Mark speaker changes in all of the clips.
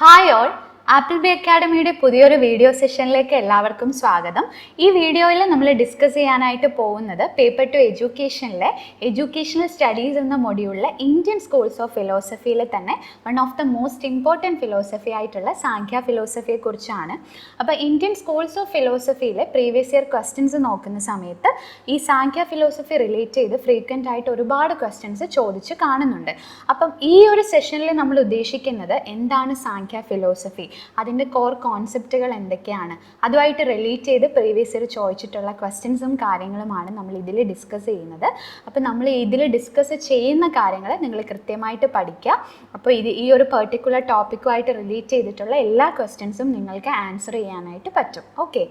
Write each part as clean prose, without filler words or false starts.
Speaker 1: Hi all. Apple B അക്കാഡമിയുടെ പുതിയൊരു video സെഷനിലേക്ക് എല്ലാവർക്കും സ്വാഗതം. ഈ വീഡിയോയിൽ നമ്മൾ ഡിസ്കസ് ചെയ്യാനായിട്ട് പോകുന്നത് പേപ്പർ 2 എഡ്യൂക്കേഷനിലെ എഡ്യൂക്കേഷണൽ സ്റ്റഡീസ് എന്ന മൊഡ്യൂളിലെ ഇന്ത്യൻ സ്കൂൾസ് ഓഫ് ഫിലോസഫിയിലെ തന്നെ one of the most important philosophy ആയിട്ടുള്ള സാഖ്യ ഫിലോസഫിയെ കുറിച്ചാണ്. അപ്പോൾ ഇന്ത്യൻ സ്കൂൾസ് ഓഫ് ഫിലോസഫിയിലെ പ്രീവിയസ് ഇയർ ക്വസ്റ്റ്യൻസ് നോക്കുന്ന സമയത്ത് ഈ സാഖ്യ ഫിലോസഫി റിലേറ്റ് ചെയ്ത് ഫ്രീക്വൻ്റ് ആയിട്ട് ഒരുപാട് ക്വസ്റ്റ്യൻസ് ചോദിച്ച് കാണുന്നുണ്ട്. അപ്പം ഈ ഒരു സെഷനിൽ നമ്മൾ ഉദ്ദേശിക്കുന്നത് എന്താണ് സാഖ്യ ഫിലോസഫി, അതിൻ്റെ കോർ കോൺസെപ്റ്റുകൾ എന്തൊക്കെയാണ്, അതുമായിട്ട് റിലേറ്റ് ചെയ്ത് പ്രീവിയസ് ഇയർ ചോദിച്ചിട്ടുള്ള ക്വസ്റ്റ്യൻസും കാര്യങ്ങളുമാണ് നമ്മൾ ഇതിൽ ഡിസ്കസ് ചെയ്യുന്നത്. അപ്പോൾ നമ്മൾ ഇതിൽ ഡിസ്കസ് ചെയ്യുന്ന കാര്യങ്ങൾ നിങ്ങൾ കൃത്യമായിട്ട് പഠിക്കുക. അപ്പോൾ ഈ ഒരു പെർട്ടിക്കുലർ ടോപ്പിക്കുമായിട്ട് റിലേറ്റ് ചെയ്തിട്ടുള്ള എല്ലാ ക്വസ്റ്റ്യൻസും നിങ്ങൾക്ക് ആൻസർ ചെയ്യാനായിട്ട് പറ്റും. ഓക്കെ,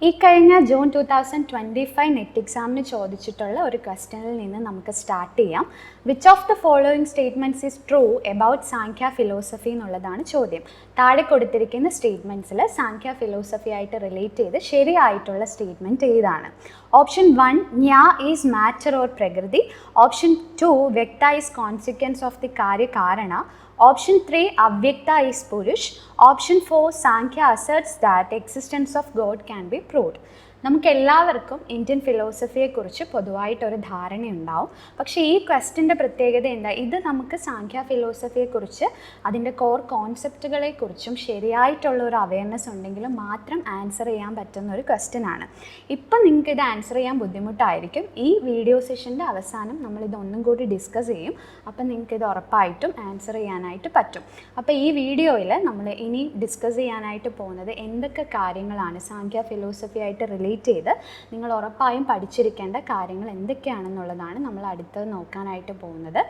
Speaker 1: ഈ കഴിഞ്ഞ ജൂൺ 2025 നെറ്റ് എക്സാമിന് ചോദിച്ചിട്ടുള്ള ഒരു ക്വസ്റ്റ്യനിൽ നിന്ന് നമുക്ക് സ്റ്റാർട്ട് ചെയ്യാം. Which of the following statements is true about Sankhya philosophy എന്നുള്ളതാണ് ചോദ്യം. താഴെ കൊടുത്തിരിക്കുന്ന സ്റ്റേറ്റ്മെൻറ്റ്സിൽ സാഖ്യ ഫിലോസഫി ആയിട്ട് റിലേറ്റ് ചെയ്ത് ശരിയായിട്ടുള്ള സ്റ്റേറ്റ്മെൻറ്റ് ഏതാണ്? ഓപ്ഷൻ 1 ജ്ഞാ ഈസ് മാറ്റർ ഓർ പ്രകൃതി. ഓപ്ഷൻ 2 വ്യക്ത ഈസ് കോൺസിക്വൻസ് ഓഫ് ദി കാര്യകാരണ. Option 3 Avyakta is Purush. Option 4 Sankhya asserts that existence of God can be proved. നമുക്ക് എല്ലാവർക്കും ഇന്ത്യൻ ഫിലോസഫിയെക്കുറിച്ച് പൊതുവായിട്ടൊരു ധാരണയുണ്ടാവും. പക്ഷേ ഈ ക്വസ്റ്റ്യൻ്റെ പ്രത്യേകത എന്താ? ഇത് നമുക്ക് സാഖ്യ ഫിലോസഫിയെക്കുറിച്ച് അതിൻ്റെ കോർ കോൺസെപ്റ്റുകളെക്കുറിച്ചും ശരിയായിട്ടുള്ള ഒരു അവയർനെസ് ഉണ്ടെങ്കിൽ മാത്രം ആൻസർ ചെയ്യാൻ പറ്റുന്ന ഒരു ക്വസ്റ്റ്യനാണ്. ഇപ്പം നിങ്ങൾക്ക് ഇത് ആൻസർ ചെയ്യാൻ ബുദ്ധിമുട്ടായിരിക്കും. ഈ വീഡിയോ സെഷൻ്റെ അവസാനം നമ്മളിതൊന്നും കൂടി ഡിസ്കസ് ചെയ്യും. അപ്പം നിങ്ങൾക്കിത് ഉറപ്പായിട്ടും ആൻസർ ചെയ്യാനായിട്ട് പറ്റും. അപ്പോൾ ഈ വീഡിയോയിൽ നമ്മൾ ഇനി ഡിസ്കസ് ചെയ്യാനായിട്ട് പോകുന്നത് എന്തൊക്കെ കാര്യങ്ങളാണ് സാഖ്യ ഫിലോസഫി ആയിട്ട് റിലേറ്റ് ചെയ്ത് നിങ്ങൾ ഉറപ്പായും പഠിച്ചിരിക്കേണ്ട കാര്യങ്ങൾ എന്തൊക്കെയാണെന്നുള്ളതാണ് നമ്മൾ അടുത്തത് നോക്കാനായിട്ട് പോകുന്നത്.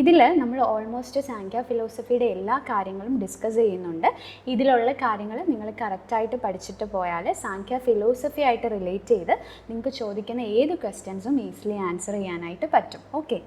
Speaker 1: ഇതിൽ നമ്മൾ ഓൾമോസ്റ്റ് സാഖ്യ ഫിലോസഫിയുടെ എല്ലാ കാര്യങ്ങളും ഡിസ്കസ് ചെയ്യുന്നുണ്ട്. ഇതിലുള്ള കാര്യങ്ങൾ നിങ്ങൾ കറക്റ്റായിട്ട് പഠിച്ചിട്ട് പോയാൽ സാഖ്യ ഫിലോസഫി ആയിട്ട് റിലേറ്റ് ചെയ്ത് നിങ്ങൾക്ക് ചോദിക്കുന്ന ഏത് ക്വസ്റ്റ്യൻസും ഈസിലി ആൻസർ ചെയ്യാനായിട്ട് പറ്റും. ഓക്കെ,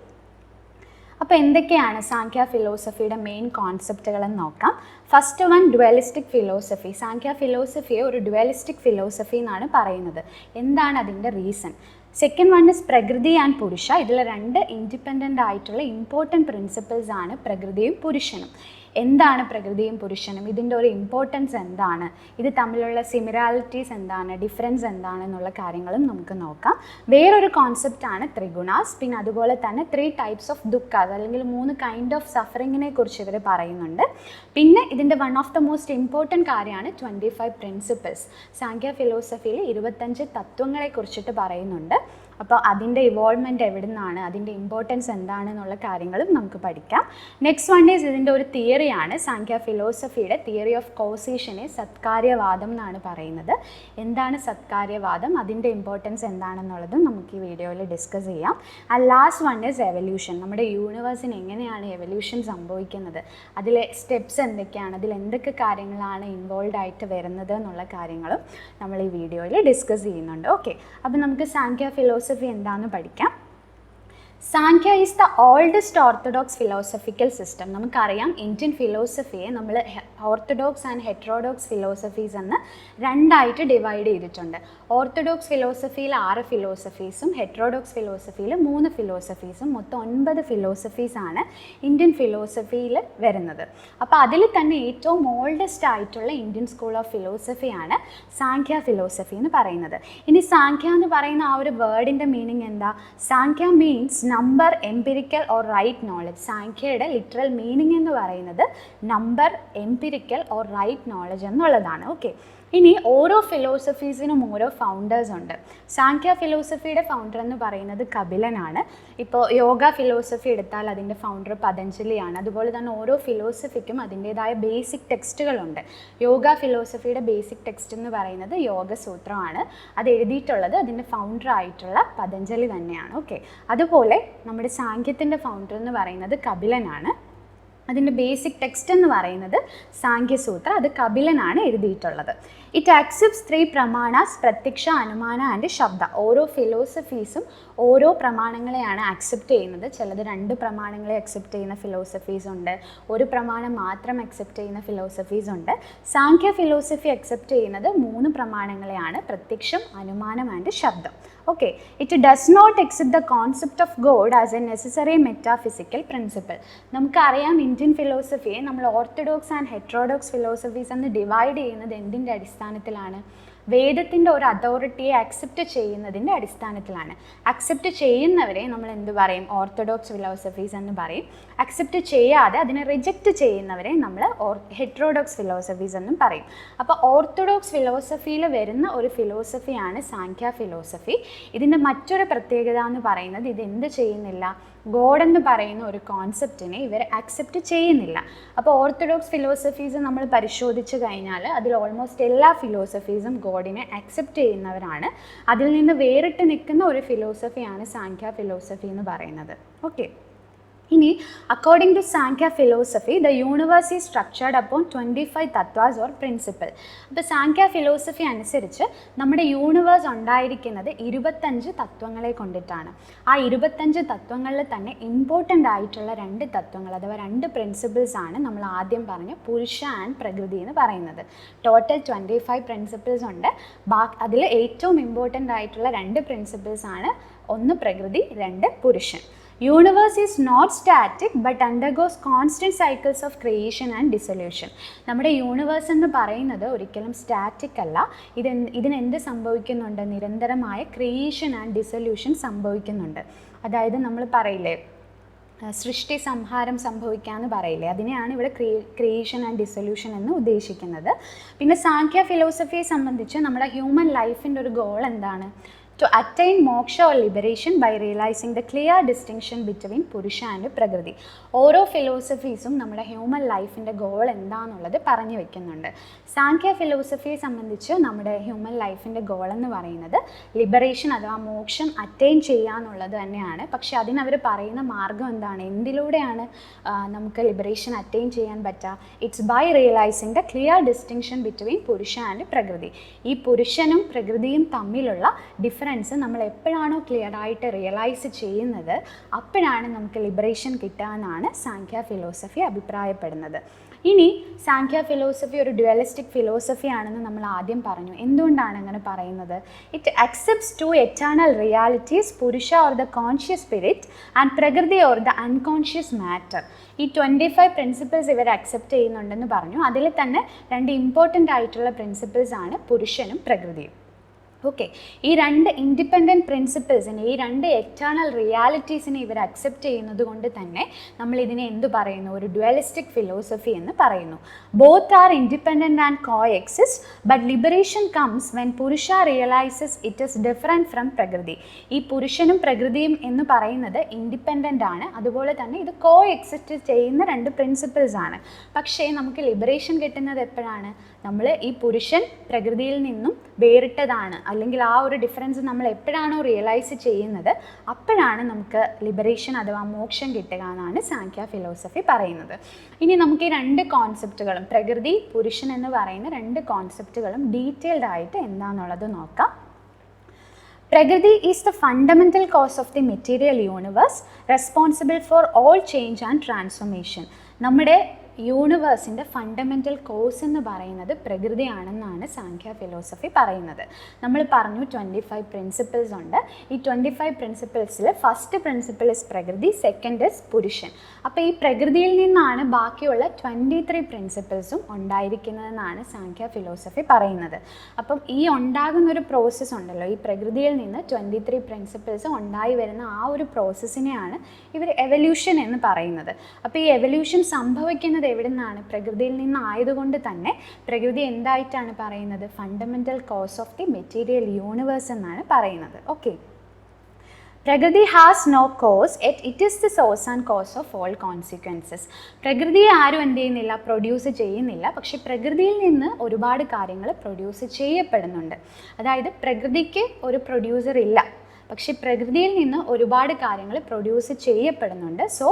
Speaker 1: അപ്പോൾ എന്തൊക്കെയാണ് സാഖ്യ ഫിലോസഫിയുടെ മെയിൻ കോൺസെപ്റ്റുകളെന്ന് നോക്കാം. First one dualistic philosophy. Sankhya ഫിലോസഫിയെ ഒരു ഡ്യുവലിസ്റ്റിക് ഫിലോസഫി എന്നാണ് പറയുന്നത്. എന്താണ് അതിൻ്റെ reason? Second one is Prakriti and Purusha. ഇതിൽ രണ്ട് ഇൻഡിപെൻഡൻ്റ് ആയിട്ടുള്ള ഇമ്പോർട്ടൻറ്റ് പ്രിൻസിപ്പിൾസ് ആണ് പ്രകൃതിയും പുരുഷനും. എന്താണ് പ്രകൃതിയും പുരുഷനും, ഇതിൻ്റെ ഒരു ഇമ്പോർട്ടൻസ് എന്താണ്, ഇത് തമ്മിലുള്ള സിമിലാരിറ്റീസ് എന്താണ്, ഡിഫറൻസ് എന്താണെന്നുള്ള കാര്യങ്ങളും നമുക്ക് നോക്കാം. വേറൊരു കോൺസെപ്റ്റാണ് ത്രിഗുണാസ്. പിന്നെ അതുപോലെ തന്നെ 3 ടൈപ്സ് ഓഫ് ദുഃഖാസ് അല്ലെങ്കിൽ 3 കൈൻഡ് ഓഫ് സഫറിങ്ങിനെ കുറിച്ച് ഇവർ പറയുന്നുണ്ട്. പിന്നെ ഇതിൻ്റെ one of the most important കാര്യമാണ് 25 പ്രിൻസിപ്പിൾസ്. സാഖ്യ ഫിലോസഫിയിൽ 25 തത്വങ്ങളെ കുറിച്ചിട്ട് പറയുന്നുണ്ട്. അപ്പോൾ അതിൻ്റെ ഇവോൾവ്മെൻറ്റ് എവിടെ നിന്നാണ്, അതിൻ്റെ ഇമ്പോർട്ടൻസ് എന്താണെന്നുള്ള കാര്യങ്ങളും നമുക്ക് പഠിക്കാം. നെക്സ്റ്റ് വൺ ഈസ് ഇതിൻ്റെ ഒരു തിയറിയാണ്. സാഖ്യ ഫിലോസഫിയുടെ തിയറി ഓഫ് കോസേഷനെ സത്കാര്യവാദം എന്നാണ് പറയുന്നത്. എന്താണ് സത്കാര്യവാദം, അതിൻ്റെ ഇമ്പോർട്ടൻസ് എന്താണെന്നുള്ളതും നമുക്ക് ഈ വീഡിയോയിൽ ഡിസ്കസ് ചെയ്യാം. And last one is evolution. നമ്മുടെ യൂണിവേഴ്സിന് എങ്ങനെയാണ് എവല്യൂഷൻ സംഭവിക്കുന്നത്, അതിലെ സ്റ്റെപ്സ് എന്തൊക്കെയാണ്, അതിൽ എന്തൊക്കെ കാര്യങ്ങളാണ് ഇൻവോൾവ് ആയിട്ട് വരുന്നത് എന്നുള്ള കാര്യങ്ങളും നമ്മൾ ഈ വീഡിയോയിൽ ഡിസ്കസ് ചെയ്യുന്നുണ്ട്. ഓക്കെ, അപ്പോൾ നമുക്ക് സാഖ്യ ഫിലോസഫി എന്താണെന്ന് പഠിക്കാം. Sankhya is the oldest orthodox philosophical system. നമുക്കറിയാം ഇന്ത്യൻ ഫിലോസഫിയെ നമ്മൾ ഓർത്തഡോക്സ് ആൻഡ് ഹെറ്ററോഡോക്സ് ഫിലോസഫീസ് എന്ന് രണ്ടായിട്ട് ഡിവൈഡ് ചെയ്തിട്ടുണ്ട്. ഓർത്തഡോക്സ് ഫിലോസഫിയിൽ 6 ഫിലോസഫീസും ഹെറ്ററോഡോക്സ് ഫിലോസഫിയിൽ 3 ഫിലോസഫീസും മൊത്തം 9 ഫിലോസഫീസാണ് ഇന്ത്യൻ ഫിലോസഫിയിൽ വരുന്നത്. അപ്പോൾ അതിൽ തന്നെ ഏറ്റവും ഓൾഡസ്റ്റ് ആയിട്ടുള്ള ഇന്ത്യൻ സ്കൂൾ ഓഫ് ഫിലോസഫിയാണ് സാഖ്യ ഫിലോസഫി എന്ന് പറയുന്നത്. ഇനി സാഖ്യ എന്ന് പറയുന്ന ആ ഒരു വേർഡിൻ്റെ മീനിങ് എന്താ? Sankhya means number, empirical or right knowledge. സാഖ്യയുടെ ലിറ്ററൽ മീനിങ് എന്ന് പറയുന്നത് number, empirical or right knowledge എന്നുള്ളതാണ്. ഓക്കെ, ഇനി ഓരോ ഫിലോസഫീസിനും ഓരോ ഫൗണ്ടേഴ്സ് ഉണ്ട്. സാഖ്യ ഫിലോസഫിയുടെ ഫൗണ്ടർ എന്ന് പറയുന്നത് കപിലനാണ്. ഇപ്പോൾ യോഗ ഫിലോസഫി എടുത്താൽ അതിൻ്റെ ഫൗണ്ടർ പതഞ്ജലിയാണ്. അതുപോലെ തന്നെ ഓരോ ഫിലോസഫിക്കും അതിൻ്റേതായ ബേസിക് ടെക്സ്റ്റുകളുണ്ട്. യോഗ ഫിലോസഫിയുടെ ബേസിക് ടെക്സ്റ്റ് എന്ന് പറയുന്നത് യോഗസൂത്രമാണ്. അത് എഴുതിയിട്ടുള്ളത് അതിൻ്റെ ഫൗണ്ടർ ആയിട്ടുള്ള പതഞ്ജലി തന്നെയാണ്. ഓക്കെ, അതുപോലെ നമ്മുടെ സാഖ്യത്തിൻ്റെ ഫൗണ്ടർ എന്ന് പറയുന്നത് കപിലനാണ്. അതിൻ്റെ ബേസിക് ടെക്സ്റ്റ് എന്ന് പറയുന്നത് സാഖ്യസൂത്ര, അത് കപിലനാണ് എഴുതിയിട്ടുള്ളത്. ഇറ്റ് ആക്സെപ്റ്റ്സ് 3 പ്രമാണാസ്, പ്രത്യക്ഷ, അനുമാന ആൻഡ് ശബ്ദ. ഓരോ ഫിലോസഫീസും ഓരോ പ്രമാണങ്ങളെയാണ് ആക്സെപ്റ്റ് ചെയ്യുന്നത്. ചിലത് 2 പ്രമാണങ്ങളെ അക്സെപ്റ്റ് ചെയ്യുന്ന ഫിലോസഫീസ് ഉണ്ട്, ഒരു പ്രമാണം മാത്രം അക്സെപ്റ്റ് ചെയ്യുന്ന ഫിലോസഫീസ് ഉണ്ട്. സാഖ്യ ഫിലോസഫി അക്സെപ്റ്റ് ചെയ്യുന്നത് 3 പ്രമാണങ്ങളെയാണ്, പ്രത്യക്ഷം, അനുമാനം ആൻഡ് ശബ്ദം. Okay, it does not accept the concept of God as a necessary metaphysical principle. നമുക്കറിയാം ഇന്ത്യൻ ഫിലോസഫിയെ നമ്മൾ ഓർത്തഡോക്സ് ആൻഡ് ഹെറ്ററോഡോക്സ് ഫിലോസഫീസ് എന്ന് ഡിവൈഡ് ചെയ്യുന്നത് എന്തിൻ്റെ അടിസ്ഥാനത്തിലാണ്? വേദത്തിൻ്റെ ഒരു അതോറിറ്റിയെ അക്സെപ്റ്റ് ചെയ്യുന്നതിൻ്റെ അടിസ്ഥാനത്തിലാണ്. അക്സെപ്റ്റ് ചെയ്യുന്നവരെ നമ്മൾ എന്ത് പറയും? ഓർത്തഡോക്സ് ഫിലോസഫീസ് എന്ന് പറയും. അക്സെപ്റ്റ് ചെയ്യാതെ അതിനെ റിജക്റ്റ് ചെയ്യുന്നവരെ നമ്മൾ ഹെറ്ററോഡോക്സ് ഫിലോസഫീസ് എന്നും പറയും. അപ്പോൾ ഓർത്തഡോക്സ് ഫിലോസഫിയിൽ വരുന്ന ഒരു ഫിലോസഫിയാണ് സാഖ്യ ഫിലോസഫി. ഇതിൻ്റെ മറ്റൊരു പ്രത്യേകത എന്ന് പറയുന്നത് ഇത് എന്ത് ചെയ്യുന്നില്ല? ഗോഡ് എന്ന് പറയുന്ന ഒരു കോൺസെപ്റ്റിനെ ഇവർ അക്സെപ്റ്റ് ചെയ്യുന്നില്ല. അപ്പോൾ ഓർത്തഡോക്സ് ഫിലോസഫീസ് നമ്മൾ പരിശോധിച്ച് കഴിഞ്ഞാൽ അതിൽ ഓൾമോസ്റ്റ് എല്ലാ ഫിലോസഫീസും ഗോഡിനെ അക്സെപ്റ്റ് ചെയ്യുന്നവരാണ്. അതിൽ നിന്ന് വേറിട്ട് നിൽക്കുന്ന ഒരു ഫിലോസഫിയാണ് സാഖ്യ ഫിലോസഫി എന്ന് പറയുന്നത്. ഓക്കെ, ഇനി according to Sankhya philosophy the universe is structured upon 25 tattvas or principle. അപ്പോൾ സാഖ്യ ഫിലോസഫി അനുസരിച്ച് നമ്മുടെ യൂണിവേഴ്സ് ഉണ്ടായിരിക്കുന്നത് 25 തത്വങ്ങളെ കൊണ്ടിട്ടാണ്. ആ 25 തത്വങ്ങളിൽ തന്നെ ഇമ്പോർട്ടൻ്റ് ആയിട്ടുള്ള 2 തത്വങ്ങൾ അഥവാ 2 പ്രിൻസിപ്പിൾസ് ആണ് നമ്മൾ ആദ്യം പറഞ്ഞ പുരുഷ ആൻഡ് പ്രകൃതി എന്ന് പറയുന്നത്. ടോട്ടൽ 25 പ്രിൻസിപ്പിൾസ് ഉണ്ട്. അതിൽ ഏറ്റവും ഇമ്പോർട്ടൻ്റ് ആയിട്ടുള്ള 2 പ്രിൻസിപ്പിൾസ് ആണ്, ഒന്ന് പ്രകൃതി, 2 പുരുഷൻ. Universe is not static but undergoes constant cycles of creation and dissolution. നമ്മുടെ യൂണിവേഴ്സ് എന്ന് പറയുന്നത് ഒരിക്കലും സ്റ്റാറ്റിക് അല്ല. ഇതിനെന്ത് സംഭവിക്കുന്നുണ്ട്? നിരന്തരമായ ക്രിയേഷൻ ആൻഡ് ഡിസൊല്യൂഷൻ സംഭവിക്കുന്നുണ്ട്. അതായത് നമ്മൾ പറയില്ലേ സൃഷ്ടി സംഹാരം സംഭവിക്കാമെന്ന് പറയില്ലേ, അതിനെയാണ് ഇവിടെ ക്രിയേഷൻ ആൻഡ് ഡിസൊല്യൂഷൻ എന്ന് ഉദ്ദേശിക്കുന്നത്. പിന്നെ സാഖ്യ ഫിലോസഫിയെ സംബന്ധിച്ച് നമ്മുടെ ഹ്യൂമൻ ലൈഫിൻ്റെ ഒരു ഗോൾ എന്താണ്? To attain moksha or liberation by realizing the clear distinction between Purusha and Prakriti. ഓരോ ഫിലോസഫീസും നമ്മുടെ ഹ്യൂമൻ ലൈഫിൻ്റെ ഗോൾ എന്താണെന്നുള്ളത് പറഞ്ഞു വെക്കുന്നുണ്ട്. സാഖ്യ ഫിലോസഫിയെ സംബന്ധിച്ച് നമ്മുടെ ഹ്യൂമൻ ലൈഫിൻ്റെ ഗോൾ എന്ന് പറയുന്നത് ലിബറേഷൻ അഥവാ മോക്ഷം അറ്റൈൻ ചെയ്യുക എന്നുള്ളത് തന്നെയാണ്. പക്ഷെ അതിനവർ പറയുന്ന മാർഗം എന്താണ്? എന്തിലൂടെയാണ് നമുക്ക് ലിബറേഷൻ അറ്റൈൻ ചെയ്യാൻ പറ്റുക? It's by realising the clear distinction between purusha and prakriti. ഈ പുരുഷനും പ്രകൃതിയും തമ്മിലുള്ള ഡിഫറൻസ് നമ്മൾ എപ്പോഴാണോ ക്ലിയർ ആയിട്ട് റിയലൈസ് ചെയ്യുന്നത് അപ്പോഴാണ് നമുക്ക് ലിബറേഷൻ കിട്ടുക എന്നാണ് സാഖ്യ ഫിലോസഫി അഭിപ്രായപ്പെടുന്നത്. ഇനി സാഖ്യ ഫിലോസഫി ഒരു ഡ്യുവലിസ്റ്റിക് ഫിലോസഫി ആണെന്ന് നമ്മൾ ആദ്യം പറഞ്ഞു. എന്തുകൊണ്ടാണ് അങ്ങനെ പറയുന്നത്? ഇറ്റ് അക്സെപ്റ്റ്സ് 2 എറ്റേണൽ റിയാലിറ്റീസ്, പുരുഷ or the conscious spirit and പ്രകൃതി ഓർ ദ അൺകോൺഷ്യസ് മാറ്റർ. ഈ 25 പ്രിൻസിപ്പിൾസ് ഇവർ അക്സെപ്റ്റ് ചെയ്യുന്നുണ്ടെന്ന് പറഞ്ഞു. അതിൽ തന്നെ 2 ഇമ്പോർട്ടൻ്റ് ആയിട്ടുള്ള പ്രിൻസിപ്പിൾസ് ആണ് പുരുഷനും പ്രകൃതിയും. ഓക്കെ, ഈ 2 ഇൻഡിപെൻഡൻറ്റ് പ്രിൻസിപ്പിൾസിനെ, ഈ 2 എക്സ്റ്റേണൽ റിയാലിറ്റീസിനെ ഇവർ അക്സെപ്റ്റ് ചെയ്യുന്നത് കൊണ്ട് തന്നെ നമ്മൾ ഇതിനെ എന്ത് പറയുന്നു? ഒരു ഡ്യുവലിസ്റ്റിക് ഫിലോസഫി എന്ന് പറയുന്നു. Both are independent and coexist but liberation comes when Purusha realises it is different from Prakriti. ഈ പുരുഷനും പ്രകൃതിയും എന്ന് പറയുന്നത് ഇൻഡിപെൻഡൻ്റ് ആണ്, അതുപോലെ തന്നെ ഇത് കോ എക്സിസ്റ്റ് ചെയ്യുന്ന 2 പ്രിൻസിപ്പിൾസ് ആണ്. പക്ഷേ നമുക്ക് ലിബറേഷൻ കിട്ടുന്നത് എപ്പോഴാണ്? നമ്മൾ ഈ പുരുഷൻ പ്രകൃതിയിൽ നിന്നും വേറിട്ടതാണ്, അല്ലെങ്കിൽ ആ ഒരു ഡിഫറൻസ് നമ്മൾ എപ്പോഴാണോ റിയലൈസ് ചെയ്യുന്നത് അപ്പോഴാണ് നമുക്ക് ലിബറേഷൻ അഥവാ മോക്ഷം കിട്ടുക എന്നാണ് സാഖ്യ ഫിലോസഫി പറയുന്നത്. ഇനി നമുക്ക് ഈ 2 കോൺസെപ്റ്റുകളും, പ്രകൃതി, പുരുഷൻ എന്ന് പറയുന്ന 2 കോൺസെപ്റ്റുകളും ഡീറ്റെയിൽഡ് ആയിട്ട് എന്താണെന്നുള്ളത് നോക്കാം. Prakriti is the fundamental cause of the material universe responsible for all change and transformation. നമ്മുടെ യൂണിവേഴ്സിൻ്റെ ഫണ്ടമെൻ്റൽ കോസ് എന്ന് പറയുന്നത് പ്രകൃതിയാണെന്നാണ് സാഖ്യ ഫിലോസഫി പറയുന്നത്. നമ്മൾ പറഞ്ഞു 25 പ്രിൻസിപ്പിൾസ് ഉണ്ട്. ഈ 25 പ്രിൻസിപ്പിൾസിൽ ഫസ്റ്റ് പ്രിൻസിപ്പിൾ ഇസ് പ്രകൃതി, സെക്കൻഡ് ഇസ് പുരുഷൻ. അപ്പോൾ ഈ പ്രകൃതിയിൽ നിന്നാണ് ബാക്കിയുള്ള 23 പ്രിൻസിപ്പിൾസും ഉണ്ടായിരിക്കുന്നതെന്നാണ് സാഖ്യ ഫിലോസഫി പറയുന്നത്. അപ്പം ഈ ഉണ്ടാകുന്നൊരു പ്രോസസ്സ് ഉണ്ടല്ലോ, ഈ പ്രകൃതിയിൽ നിന്ന് 23 പ്രിൻസിപ്പിൾസ് ഉണ്ടായി വരുന്ന ആ ഒരു പ്രോസസ്സിനെയാണ് ഇവർ എവല്യൂഷൻ എന്ന് പറയുന്നത്. അപ്പോൾ ഈ എവല്യൂഷൻ സംഭവിക്കുന്നത് എവിടെ നിന്നാണ്? പ്രകൃതിയിൽ നിന്നായതുകൊണ്ട് തന്നെ പ്രകൃതി എന്തായിട്ടാണ് പറയുന്നത്? Fundamental cause of the material universe എന്നാണ് പറയുന്നത്. Okay, prakriti has no cause yet it is the source and cause of all consequences. പ്രകൃതിയെ ആരും എന്ത് ചെയ്യുന്നില്ല? പ്രൊഡ്യൂസ് ചെയ്യുന്നില്ല. പക്ഷെ പ്രകൃതിയിൽ നിന്ന് ഒരുപാട് കാര്യങ്ങൾ പ്രൊഡ്യൂസ് ചെയ്യപ്പെടുന്നുണ്ട്. അതായത് പ്രകൃതിക്ക് ഒരു പ്രൊഡ്യൂസർ ഇല്ല, പക്ഷേ പ്രകൃതിയിൽ നിന്ന് ഒരുപാട് കാര്യങ്ങൾ പ്രൊഡ്യൂസ് ചെയ്യപ്പെടുന്നുണ്ട്. So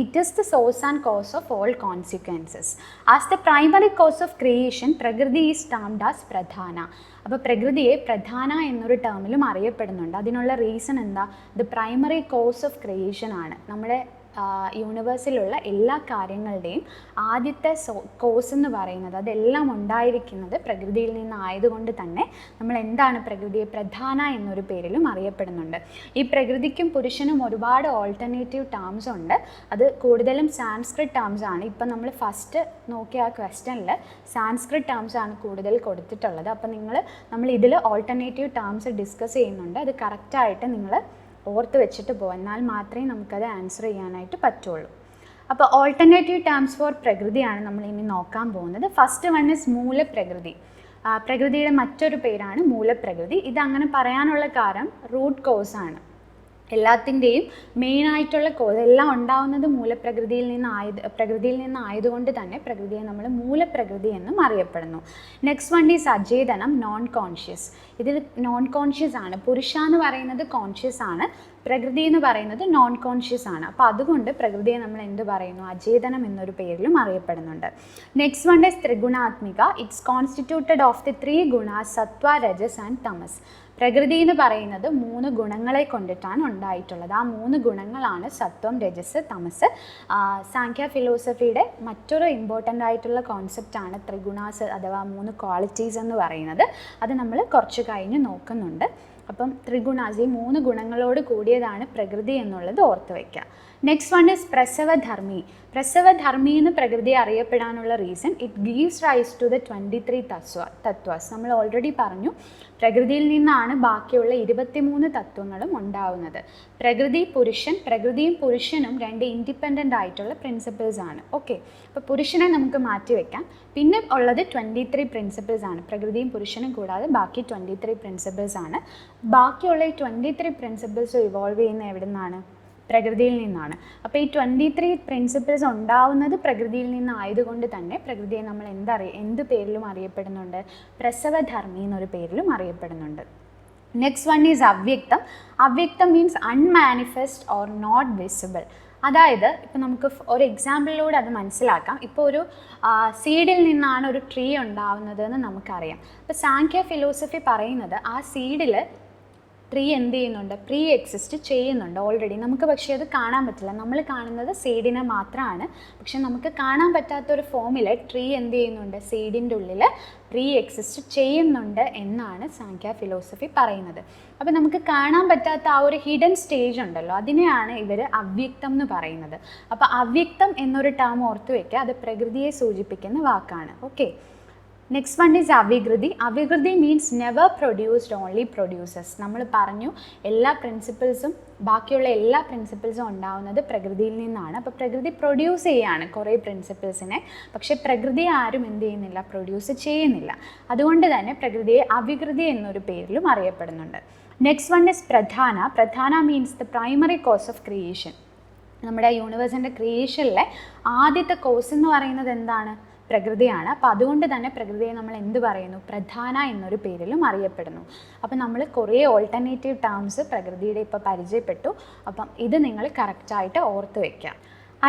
Speaker 1: it is the source and cause of all consequences. As the primary cause of creation prakriti is termed as pradhana. അപ്പോൾ പ്രകൃതിയെ പ്രധാന എന്നൊരു ടേമിലും അറിയപ്പെടുന്നുണ്ട്. അതിനുള്ള റീസൺ എന്താ? The primary cause of creation ആണ്. നമ്മുടെ യൂണിവേഴ്സിലുള്ള എല്ലാ കാര്യങ്ങളുടെയും ആദ്യത്തെ കോസ് എന്ന് പറയുന്നത്, അതെല്ലാം ഉണ്ടായിരിക്കുന്നത് പ്രകൃതിയിൽ നിന്നായതുകൊണ്ട് തന്നെ നമ്മൾ എന്താണ് പ്രകൃതിയെ പ്രധാന എന്നൊരു പേരിലും അറിയപ്പെടുന്നുണ്ട്. ഈ പ്രകൃതിക്കും പുരുഷനും ഒരുപാട് ഓൾട്ടർനേറ്റീവ് ടേംസ് ഉണ്ട്. അത് കൂടുതലും സാൻസ്ക്രിറ്റ് ടേംസ് ആണ്. ഇപ്പം നമ്മൾ ഫസ്റ്റ് നോക്കിയ ആ ക്വസ്റ്റനിൽ സാൻസ്ക്രിറ്റ് ടേംസ് ആണ് കൂടുതൽ കൊടുത്തിട്ടുള്ളത്. അപ്പം നമ്മൾ ഇതിൽ ഓൾട്ടർനേറ്റീവ് ടേംസ് ഡിസ്കസ് ചെയ്യുന്നുണ്ട്. അത് കറക്റ്റായിട്ട് നിങ്ങൾ ഓർത്ത് വെച്ചിട്ട് പോകും, എന്നാൽ മാത്രമേ നമുക്കത് ആൻസർ ചെയ്യാനായിട്ട് പറ്റുള്ളൂ. അപ്പോൾ ഓൾട്ടർനേറ്റീവ് ടേംസ് ഫോർ പ്രകൃതിയാണ് നമ്മൾ ഇനി നോക്കാൻ പോകുന്നത്. First one is Mulaprakriti. പ്രകൃതിയുടെ മറ്റൊരു പേരാണ് മൂലപ്രകൃതി. ഇതങ്ങനെ പറയാനുള്ള കാരണം റൂട്ട് കോസ് ആണ്. എല്ലാത്തിൻ്റെയും മെയിനായിട്ടുള്ള കോസ് എല്ലാം ഉണ്ടാവുന്നത് പ്രകൃതിയിൽ നിന്നായതുകൊണ്ട് തന്നെ പ്രകൃതിയെ നമ്മൾ മൂലപ്രകൃതി എന്നും അറിയപ്പെടുന്നു. Next one is achetanam, non conscious. ഇതിൽ നോൺ കോൺഷ്യസ് ആണ്. പുരുഷ എന്ന് പറയുന്നത് കോൺഷ്യസ് ആണ്, പ്രകൃതി എന്ന് പറയുന്നത് നോൺ കോൺഷ്യസ് ആണ്. അപ്പോൾ അതുകൊണ്ട് പ്രകൃതിയെ നമ്മൾ എന്ത് പറയുന്നു? അചേതനം എന്നൊരു പേരിലും അറിയപ്പെടുന്നുണ്ട്. Next one is trigunatmika. It's constituted of the 3 gunas sattva, rajas and tamas. Prakriti എന്ന് പറയുന്നത് 3 ഗുണങ്ങളെ കൊണ്ടിട്ടാണ് ഉണ്ടായിട്ടുള്ളത്. ആ 3 ഗുണങ്ങളാണ് സത്വം, രജസ്, തമസ്. സാങ്ഖ്യ ഫിലോസഫിയുടെ മറ്റൊരു ഇമ്പോർട്ടൻ്റ് ആയിട്ടുള്ള കോൺസെപ്റ്റാണ് ത്രിഗുണാസ് അഥവാ 3 ക്വാളിറ്റീസ് എന്ന് പറയുന്നത്. അത് നമ്മൾ കുറച്ച് കഴിഞ്ഞ് നോക്കുന്നുണ്ട്. അപ്പം ത്രിഗുണാസ്, ഈ 3 ഗുണങ്ങളോട് കൂടിയതാണ് പ്രകൃതി എന്നുള്ളത് ഓർത്ത് വയ്ക്കുക. Next one is prasavadharmi. പ്രസവധർമ്മി എന്ന് പ്രകൃതിയെ അറിയപ്പെടാനുള്ള reason it gives rise to the 23 tattvas. നമ്മൾ ഓൾറെഡി പറഞ്ഞു, പ്രകൃതിയിൽ നിന്നാണ് ബാക്കിയുള്ള 23 തത്വങ്ങളും ഉണ്ടാവുന്നത്. പ്രകൃതിയും പുരുഷനും 2 ഇൻഡിപെൻഡൻ്റ് ആയിട്ടുള്ള പ്രിൻസിപ്പിൾസ് ആണ്. ഓക്കെ, അപ്പോൾ പുരുഷനെ നമുക്ക് മാറ്റിവെക്കാം. പിന്നെ ഉള്ളത് 23 പ്രിൻസിപ്പിൾസ് ആണ്. പ്രകൃതിയും പുരുഷനും കൂടാതെ ബാക്കി 23 പ്രിൻസിപ്പിൾസ് ആണ്. ബാക്കിയുള്ള ഈ 23 പ്രിൻസിപ്പിൾസ് ഇവോൾവ് ചെയ്യുന്ന എവിടെ നിന്നാണ്? പ്രകൃതിയിൽ നിന്നാണ്. അപ്പോൾ ഈ 23 പ്രിൻസിപ്പിൾസ് ഉണ്ടാവുന്നത് പ്രകൃതിയിൽ നിന്നായതുകൊണ്ട് തന്നെ പ്രകൃതിയെ നമ്മൾ എന്ത് പേരിലും അറിയപ്പെടുന്നുണ്ട്? പ്രസവധർമ്മി എന്നൊരു പേരിലും അറിയപ്പെടുന്നുണ്ട്. Next one is avyaktam. Avyaktam means unmanifest or not visible. അതായത് ഇപ്പോൾ നമുക്ക് ഒരു എക്സാമ്പിളിലൂടെ അത് മനസ്സിലാക്കാം. ഇപ്പോൾ ഒരു സീഡിൽ നിന്നാണ് ഒരു ട്രീ ഉണ്ടാവുന്നത് എന്ന് നമുക്കറിയാം. അപ്പോൾ സാങ്ഖ്യ ഫിലോസഫി പറയുന്നത് ആ സീഡിൽ ട്രീ എന്ത് ചെയ്യുന്നുണ്ട്? പ്രീ എക്സിസ്റ്റ് ചെയ്യുന്നുണ്ട് ഓൾറെഡി. നമുക്ക് പക്ഷേ അത് കാണാൻ പറ്റില്ല. നമ്മൾ കാണുന്നത് സീഡിനെ മാത്രമാണ്. പക്ഷെ നമുക്ക് കാണാൻ പറ്റാത്തൊരു ഫോമിൽ ട്രീ എന്ത് ചെയ്യുന്നുണ്ട്? സീഡിൻ്റെ ഉള്ളിൽ പ്രീ എക്സിസ്റ്റ് ചെയ്യുന്നുണ്ട് എന്നാണ് സാങ്ഖ്യ ഫിലോസഫി പറയുന്നത്. അപ്പോൾ നമുക്ക് കാണാൻ പറ്റാത്ത ആ ഒരു ഹിഡൻ സ്റ്റേജ് ഉണ്ടല്ലോ, അതിനെയാണ് ഇവർ അവ്യക്തം എന്ന് പറയുന്നത്. അപ്പോൾ അവ്യക്തം എന്നൊരു ടേം ഓർത്ത് വയ്ക്കുക. അത് പ്രകൃതിയെ സൂചിപ്പിക്കുന്ന വാക്കാണ്. Okay, next one is avikriti. Avikriti means never produced, only produces. നമ്മൾ പറഞ്ഞു ബാക്കിയുള്ള എല്ലാ പ്രിൻസിപ്പിൾസും ഉണ്ടാവുന്നത് പ്രകൃതിയിൽ നിന്നാണ്. അപ്പോൾ പ്രകൃതി പ്രൊഡ്യൂസ് ചെയ്യാണ് കുറേ പ്രിൻസിപ്പിൾസിനെ, പക്ഷേ പ്രകൃതി ആരും എന്ത് ചെയ്യുന്നില്ല? പ്രൊഡ്യൂസ് ചെയ്യുന്നില്ല. അതുകൊണ്ട് തന്നെ പ്രകൃതിയെ അവികൃതി എന്നൊരു പേരിലും അറിയപ്പെടുന്നുണ്ട്. നെക്സ്റ്റ് വൺ ഈസ് പ്രധാന. പ്രധാന means the primary cause of creation. നമ്മുടെ യൂണിവേഴ്സിൻ്റെ ക്രിയേഷനിലെ ആദ്യത്തെ കോസ് എന്ന് പറയുന്നത് എന്താണ്? പ്രകൃതിയാണ്. അപ്പോൾ അതുകൊണ്ട് തന്നെ പ്രകൃതിയെ നമ്മൾ എന്ത് പറയുന്നു? പ്രധാന എന്നൊരു പേരിലും അറിയപ്പെടുന്നു. അപ്പം നമ്മൾ കുറേ ഓൾട്ടർനേറ്റീവ് ടേംസ് പ്രകൃതിയുടെ ഇപ്പോൾ പരിചയപ്പെട്ടു. അപ്പം ഇത് നിങ്ങൾ കറക്റ്റായിട്ട് ഓർത്ത് വയ്ക്കുക.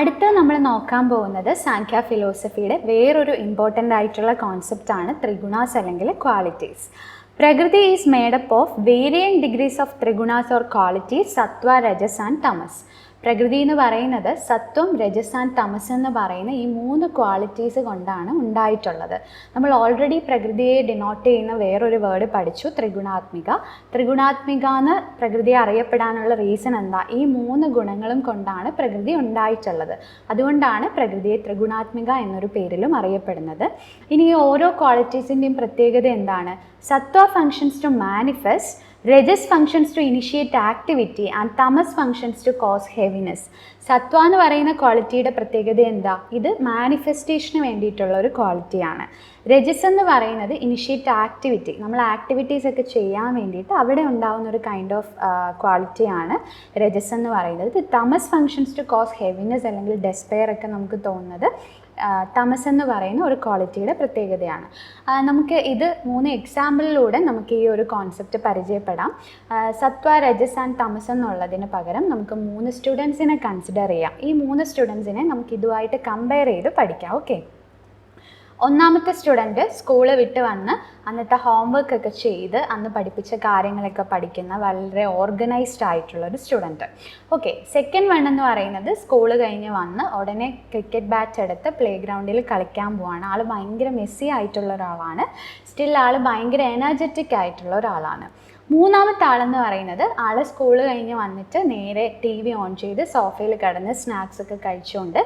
Speaker 1: അടുത്ത് നമ്മൾ നോക്കാൻ പോകുന്നത് സാങ്ഖ്യ ഫിലോസഫിയുടെ വേറൊരു ഇമ്പോർട്ടൻ്റ് ആയിട്ടുള്ള കോൺസെപ്റ്റാണ് ത്രിഗുണാസ് അല്ലെങ്കിൽ qualities. Prakriti is made up of varying degrees of trigunas or qualities sattva, rajas and tamas. Prakriti എന്ന് പറയുന്നത് സത്വം, രജസ് ആൻഡ് തമസ് എന്ന് പറയുന്ന ഈ 3 ക്വാളിറ്റീസ് കൊണ്ടാണ് ഉണ്ടായിട്ടുള്ളത്. നമ്മൾ ഓൾറെഡി പ്രകൃതിയെ ഡിനോട്ട് ചെയ്യുന്ന വേറൊരു വേർഡ് പഠിച്ചു, ത്രിഗുണാത്മിക. ത്രിഗുണാത്മിക എന്ന് പ്രകൃതിയെ അറിയപ്പെടാനുള്ള റീസൺ എന്താ? ഈ 3 ഗുണങ്ങളും കൊണ്ടാണ് പ്രകൃതി ഉണ്ടായിട്ടുള്ളത്. അതുകൊണ്ടാണ് പ്രകൃതിയെ ത്രിഗുണാത്മിക എന്നൊരു പേരിലും അറിയപ്പെടുന്നത്. ഇനി ഈ ഓരോ ക്വാളിറ്റീസിൻ്റെയും പ്രത്യേകത എന്താണ്? Sattva functions to manifest, rajas functions to initiate activity and tamas functions to cause heaviness. Sattva എന്ന് പറയുന്ന ക്വാളിറ്റിയുടെ പ്രത്യേകത എന്താ? ഇത് മാനിഫെസ്റ്റേഷന് വേണ്ടിയിട്ടുള്ള ഒരു ക്വാളിറ്റിയാണ്. രജസ് എന്ന് പറയുന്നത് ഇനിഷ്യേറ്റ് ആക്ടിവിറ്റി, നമ്മൾ ആക്ടിവിറ്റീസ് ഒക്കെ ചെയ്യാൻ വേണ്ടിയിട്ട് അവിടെ ഉണ്ടാകുന്ന ഒരു കൈൻഡ് ഓഫ് ക്വാളിറ്റിയാണ് രജസ് എന്ന് പറയുന്നത്. തമസ് ഫങ്ഷൻസ് ടു കോസ് ഹെവിനെസ് അല്ലെങ്കിൽ ഡെസ്പെയർ ഒക്കെ നമുക്ക് തോന്നുന്നത് തമസ് എന്ന് പറയുന്ന ഒരു ക്വാളിറ്റിയുടെ പ്രത്യേകതയാണ്. നമുക്ക് ഇത് 3 എക്സാമ്പിളിലൂടെ നമുക്ക് ഈ ഒരു കോൺസെപ്റ്റ് പരിചയപ്പെടാം. സത്വ, രജസ് ആൻഡ് തമസ് എന്നുള്ളതിന് പകരം നമുക്ക് 3 സ്റ്റുഡൻസിനെ കൺസിഡർ ചെയ്യാം. ഈ 3 സ്റ്റുഡൻസിനെ നമുക്ക് ഇതുമായിട്ട് കമ്പയർ ചെയ്ത് പഠിക്കാം. ഓക്കെ, ഒന്നാമത്തെ സ്റ്റുഡൻറ്റ് സ്കൂള് വിട്ട് വന്ന് അന്നത്തെ ഹോംവർക്ക് ഒക്കെ ചെയ്ത് അന്ന് പഠിപ്പിച്ച കാര്യങ്ങളൊക്കെ പഠിക്കുന്ന വളരെ ഓർഗനൈസ്ഡ് ആയിട്ടുള്ളൊരു സ്റ്റുഡൻറ്റ്. ഓക്കെ, സെക്കൻഡ് വൺ എന്ന് പറയുന്നത് സ്കൂള് കഴിഞ്ഞ് വന്ന് ഉടനെ ക്രിക്കറ്റ് ബാറ്റ് എടുത്ത് പ്ലേ ഗ്രൗണ്ടിൽ കളിക്കാൻ പോവാണ്. ആൾ ഭയങ്കര മെസ്സി ആയിട്ടുള്ള ഒരാളാണ്. സ്റ്റിൽ ആൾ ഭയങ്കര എനർജറ്റിക് ആയിട്ടുള്ള ഒരാളാണ്. മൂന്നാമത്തെ ആളെന്ന് പറയുന്നത് ആൾ സ്കൂൾ കഴിഞ്ഞ് വന്നിട്ട് നേരെ TV ഓൺ ചെയ്ത് സോഫയിൽ കിടന്ന് സ്നാക്സ് ഒക്കെ കഴിച്ചുകൊണ്ട്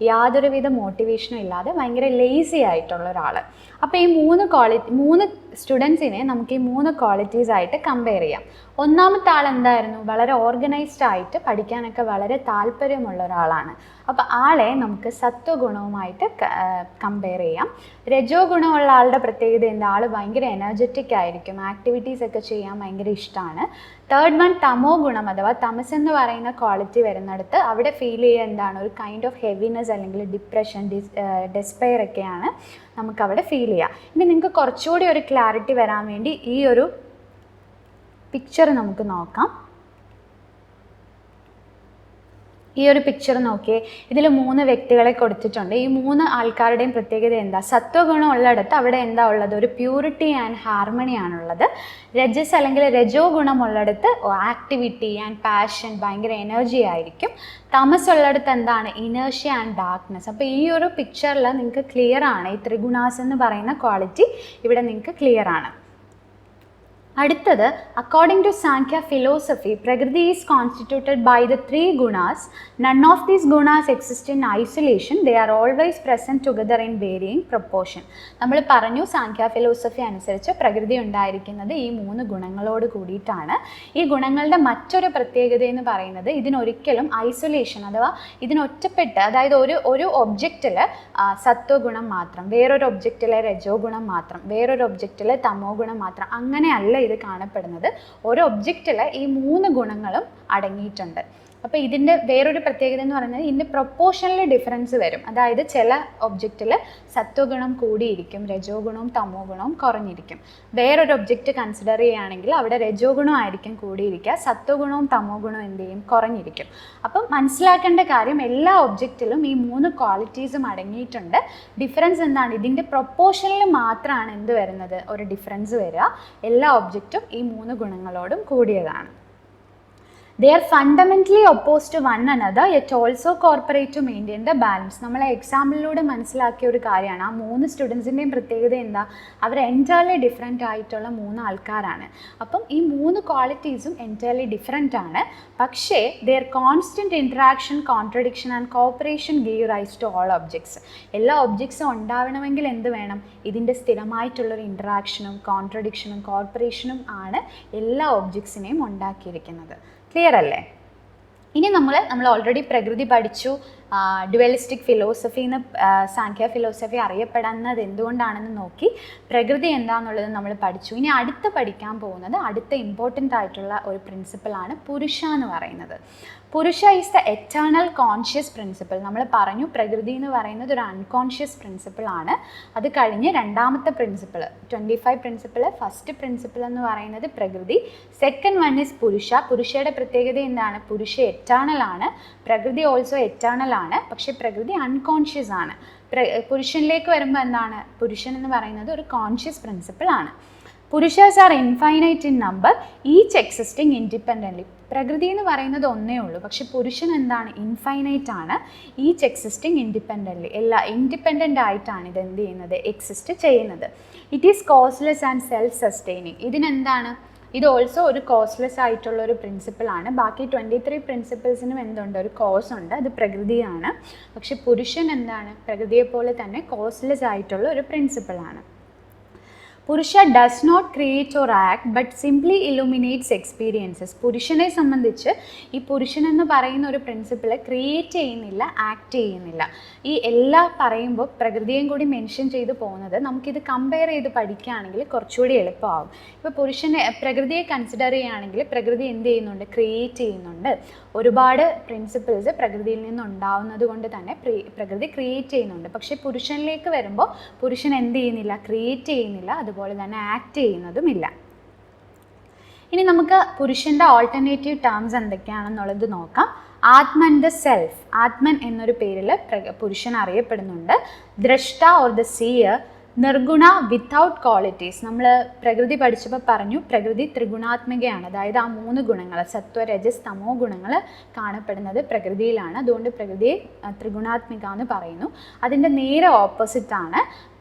Speaker 1: യാതൊരുവിധ മോട്ടിവേഷനും ഇല്ലാതെ ഭയങ്കര ലേസി ആയിട്ടുള്ള ഒരാൾ. അപ്പോൾ ഈ 3 സ്റ്റുഡൻസിനെ നമുക്ക് ഈ 3 ക്വാളിറ്റീസ് ആയിട്ട് കമ്പയർ ചെയ്യാം. ഒന്നാമത്തെ ആൾ എന്തായിരുന്നു? വളരെ ഓർഗനൈസ്ഡ് ആയിട്ട് പഠിക്കാനൊക്കെ വളരെ താല്പര്യമുള്ള ഒരാളാണ്. അപ്പോൾ ആളെ നമുക്ക് സത്വഗുണവുമായിട്ട് കമ്പയർ ചെയ്യാം. രജോ ഗുണമുള്ള ആളുടെ പ്രത്യേകത എന്താ? ആൾ ഭയങ്കര എനർജറ്റിക് ആയിരിക്കും, ആക്ടിവിറ്റീസ് ഒക്കെ ചെയ്യാൻ ഭയങ്കര ഇഷ്ടമാണ്. തേർഡ് വൺ തമോ ഗുണം അഥവാ തമസ് എന്ന് പറയുന്ന ക്വാളിറ്റി വരുന്നിടത്ത് അവിടെ ഫീൽ ചെയ്യുക എന്താണ്? ഒരു കൈൻഡ് ഓഫ് ഹെവിനെസ് അല്ലെങ്കിൽ ഡിപ്രഷൻ, ഡെസ്പെയർ ഒക്കെയാണ് നമുക്കവിടെ ഫീൽ ചെയ്യുക. ഇനി നിങ്ങൾക്ക് കുറച്ചുകൂടി ഒരു ക്ലാരിറ്റി വരാൻ വേണ്ടി ഈ ഒരു പിക്ചർ നമുക്ക് നോക്കാം. ഈ ഒരു പിക്ചർ നോക്കിയേ, ഇതിൽ 3 വ്യക്തികളെ കൊടുത്തിട്ടുണ്ട്. ഈ 3 ആൾക്കാരുടെയും പ്രത്യേകത എന്താ? സത്വഗുണം ഉള്ളിടത്ത് അവിടെ എന്താ ഉള്ളത്? ഒരു പ്യൂരിറ്റി ആൻഡ് ഹാർമണി ആണുള്ളത്. രജസ് അല്ലെങ്കിൽ രജോ ഗുണം ഉള്ളിടത്ത് ആക്ടിവിറ്റി ആൻഡ് പാഷൻ, ഭയങ്കര എനർജി ആയിരിക്കും. തമസ് ഉള്ളിടത്ത് എന്താണ്? Inertia and darkness. അപ്പോൾ ഈ ഒരു പിക്ചറിൽ നിങ്ങൾക്ക് ക്ലിയർ ആണ്, ഈ ത്രിഗുണാസ് എന്ന് പറയുന്ന ക്വാളിറ്റി ഇവിടെ നിങ്ങൾക്ക് ക്ലിയർ ആണ്. അടുത്തത്, according to Sankhya philosophy, Prakriti is constituted by the 3 gunas. None of these gunas exist in isolation. They are always present together in varying proportion. നമ്മൾ പറഞ്ഞു സാങ്ഖ്യ ഫിലോസഫി അനുസരിച്ച് പ്രകൃതി ഉണ്ടായിരിക്കുന്നത് ഈ 3 ഗുണങ്ങളോട് കൂടിയിട്ടാണ്. ഈ ഗുണങ്ങളുടെ മറ്റൊരു പ്രത്യേകത എന്ന് പറയുന്നത് ഇതിനൊരിക്കലും ഐസൊലേഷൻ അഥവാ ഇതിനൊറ്റപ്പെട്ട്, അതായത് ഒരു ഒബ്ജക്റ്റിൽ സത്വഗുണം മാത്രം, വേറൊരു ഒബ്ജക്റ്റിലെ രജോ ഗുണം മാത്രം, വേറൊരു ഒബ്ജക്റ്റിലെ തമോ ഗുണം മാത്രം, അങ്ങനെയല്ല ഇത് കാണപ്പെടുന്നത്. ഒരു ഒബ്ജക്റ്റിൽ ഈ 3 ഗുണങ്ങളും അടങ്ങിയിട്ടുണ്ട്. അപ്പോൾ ഇതിൻ്റെ വേറൊരു പ്രത്യേകത എന്ന് പറയുന്നത് ഇതിൻ്റെ പ്രൊപ്പോർഷനിൽ ഡിഫറൻസ് വരും. അതായത് ചില ഒബ്ജക്റ്റിൽ സത്വഗുണം കൂടിയിരിക്കും, രജോ ഗുണവും തമോ ഗുണവും കുറഞ്ഞിരിക്കും. വേറൊരു ഒബ്ജക്റ്റ് കൺസിഡർ ചെയ്യുകയാണെങ്കിൽ അവിടെ രജോ ഗുണം ആയിരിക്കും കൂടിയിരിക്കുക, സത്വഗുണവും തമോ ഗുണവും എന്ത് ചെയ്യും? കുറഞ്ഞിരിക്കും. അപ്പം മനസ്സിലാക്കേണ്ട കാര്യം, എല്ലാ ഒബ്ജക്റ്റിലും ഈ 3 ക്വാളിറ്റീസും അടങ്ങിയിട്ടുണ്ട്. ഡിഫറൻസ് എന്താണ്? ഇതിൻ്റെ പ്രൊപ്പോർഷനിൽ മാത്രമാണ് എന്ത് വരുന്നത്? ഒരു ഡിഫറൻസ് വരിക. എല്ലാ ഒബ്ജക്റ്റും ഈ 3 ഗുണങ്ങളോടും കൂടിയതാണ്. They are fundamentally opposed to one another, yet also cooperate to maintain the balance. നമ്മളെ എക്സാമ്പിളിലൂടെ മനസ്സിലാക്കിയ ഒരു കാര്യമാണ്. ആ 3 സ്റ്റുഡൻസിൻ്റെയും പ്രത്യേകത എന്താ? അവർ എൻറ്റയർലി ഡിഫറെൻ്റ് ആയിട്ടുള്ള 3 ആൾക്കാരാണ്. അപ്പം ഈ 3 ക്വാളിറ്റീസും എൻറ്റയർലി ഡിഫറെൻ്റ് ആണ്. പക്ഷേ their constant interaction, contradiction and cooperation give rise to all objects. എല്ലാ ഒബ്ജക്ട്സും ഉണ്ടാവണമെങ്കിൽ എന്ത് വേണം? ഇതിൻ്റെ സ്ഥിരമായിട്ടുള്ളൊരു ഇൻറ്ററാക്ഷനും കോൺട്രഡിക്ഷനും കോർപ്പറേഷനും ആണ് എല്ലാ ഒബ്ജക്ട്സിനെയും ഉണ്ടാക്കിയിരിക്കുന്നത്. ക്ലിയർ അല്ലേ? ഇനി നമ്മൾ ഓൾറെഡി പ്രകൃതി പഠിച്ചു. ഡ്യുവലിസ്റ്റിക് ഫിലോസഫി എന്ന് സാങ്ഖ്യ ഫിലോസഫി അറിയപ്പെടുന്നത് എന്തുകൊണ്ടാണെന്ന് നോക്കി. പ്രകൃതി എന്താണെന്നുള്ളത് നമ്മൾ പഠിച്ചു. ഇനി അടുത്ത് പഠിക്കാൻ പോകുന്നത് അടുത്ത ഇമ്പോർട്ടൻ്റ് ആയിട്ടുള്ള ഒരു പ്രിൻസിപ്പിളാണ് പുരുഷ എന്ന് പറയുന്നത്. പുരുഷ is the eternal conscious principle. നമ്മൾ പറഞ്ഞു പ്രകൃതി എന്ന് പറയുന്നത് ഒരു അൺകോൺഷ്യസ് പ്രിൻസിപ്പിളാണ്. അത് കഴിഞ്ഞ് രണ്ടാമത്തെ പ്രിൻസിപ്പിൾ 25 പ്രിൻസിപ്പിൾ, ഫസ്റ്റ് പ്രിൻസിപ്പിൾ എന്ന് പറയുന്നത് പ്രകൃതി. സെക്കൻഡ് വൺ ഈസ് പുരുഷ. പുരുഷയുടെ പ്രത്യേകത എന്താണ്? പുരുഷ എറ്റേണൽ ആണ്, പ്രകൃതി ഓൾസോ എറ്റേണൽ ആണ്. പക്ഷേ പ്രകൃതി അൺകോൺഷ്യസ് ആണ്. പുരുഷനിലേക്ക് വരുമ്പോൾ എന്താണ്? പുരുഷൻ എന്ന് പറയുന്നത് ഒരു കോൺഷ്യസ് പ്രിൻസിപ്പിൾ ആണ്. Purushas are infinite in number, each existing independently. Prakriti എന്ന് പറയുന്നത് ഒന്നേ ഉള്ളൂ, പക്ഷെ പുരുഷൻ എന്താണ്? ഇൻഫൈനൈറ്റ് ആണ്. ഈച്ച് എക്സിസ്റ്റിംഗ് ഇൻഡിപെൻഡൻ്റ്ലി, എല്ലാ ഇൻഡിപെൻഡൻ്റ് ആയിട്ടാണ് ഇത് എന്ത് ചെയ്യുന്നത്? എക്സിസ്റ്റ് ചെയ്യുന്നത്. It is causeless and self sustaining. ഇതിനെന്താണ്? ഇത് ഓൾസോ ഒരു കോസ്ലെസ് ആയിട്ടുള്ള ഒരു പ്രിൻസിപ്പിളാണ്. ബാക്കി 23 പ്രിൻസിപ്പിൾസിനും എന്തുണ്ട്? ഒരു കോസ് ഉണ്ട്, അത് പ്രകൃതിയാണ്. പക്ഷെ പുരുഷൻ എന്താണ്? പ്രകൃതിയെപ്പോലെ തന്നെ കോസ്ലെസ് ആയിട്ടുള്ള ഒരു പ്രിൻസിപ്പിളാണ്. Purusha does not create or act but simply illuminates experiences. പുരുഷനെ സംബന്ധിച്ച് ഈ പുരുഷൻ എന്ന് പറയുന്ന ഒരു പ്രിൻസിപ്പിൾ ക്രിയേറ്റ് ചെയ്യുന്നില്ല, ആക്ട് ചെയ്യുന്നില്ല. ഈ എല്ലാ പറയുമ്പോൾ പ്രകൃതിയും കൂടി മെൻഷൻ ചെയ്ത് പോകുന്നത് നമുക്കിത് കമ്പയർ ചെയ്ത് പഠിക്കുകയാണെങ്കിൽ കുറച്ചുകൂടി എളുപ്പമാകും. ഇപ്പോൾ പ്രകൃതിയെ കൺസിഡർ ചെയ്യുകയാണെങ്കിൽ പ്രകൃതി എന്ത് ചെയ്യുന്നുണ്ട്? ക്രിയേറ്റ് ചെയ്യുന്നുണ്ട്. ഒരുപാട് പ്രിൻസിപ്പിൾസ് പ്രകൃതിയിൽ നിന്നുണ്ടാവുന്നത് കൊണ്ട് തന്നെ പ്രകൃതി ക്രിയേറ്റ് ചെയ്യുന്നുണ്ട്. പക്ഷേ പുരുഷനിലേക്ക് വരുമ്പോൾ പുരുഷൻ എന്ത് ചെയ്യുന്നില്ല? ക്രിയേറ്റ് ചെയ്യുന്നില്ല, അതുപോലെ തന്നെ ആക്ട് ചെയ്യുന്നതുമില്ല. ഇനി നമുക്ക് പുരുഷൻ്റെ ഓൾട്ടർനേറ്റീവ് ടേംസ് എന്തൊക്കെയാണെന്നുള്ളത് നോക്കാം. Atman the self. ആത്മൻ എന്നൊരു പേരിൽ പുരുഷൻ അറിയപ്പെടുന്നുണ്ട്. Drashta or the seer. Nirguna without qualities. നമ്മൾ പ്രകൃതി പഠിച്ചപ്പോൾ പറഞ്ഞു പ്രകൃതി ത്രിഗുണാത്മികയാണ്. അതായത് ആ 3 ഗുണങ്ങൾ സത്വ രജസ് തമോ ഗുണങ്ങൾ കാണപ്പെടുന്നത് പ്രകൃതിയിലാണ്. അതുകൊണ്ട് പ്രകൃതിയെ ത്രിഗുണാത്മിക എന്ന് പറയുന്നു. അതിൻ്റെ നേരെ ഓപ്പോസിറ്റാണ്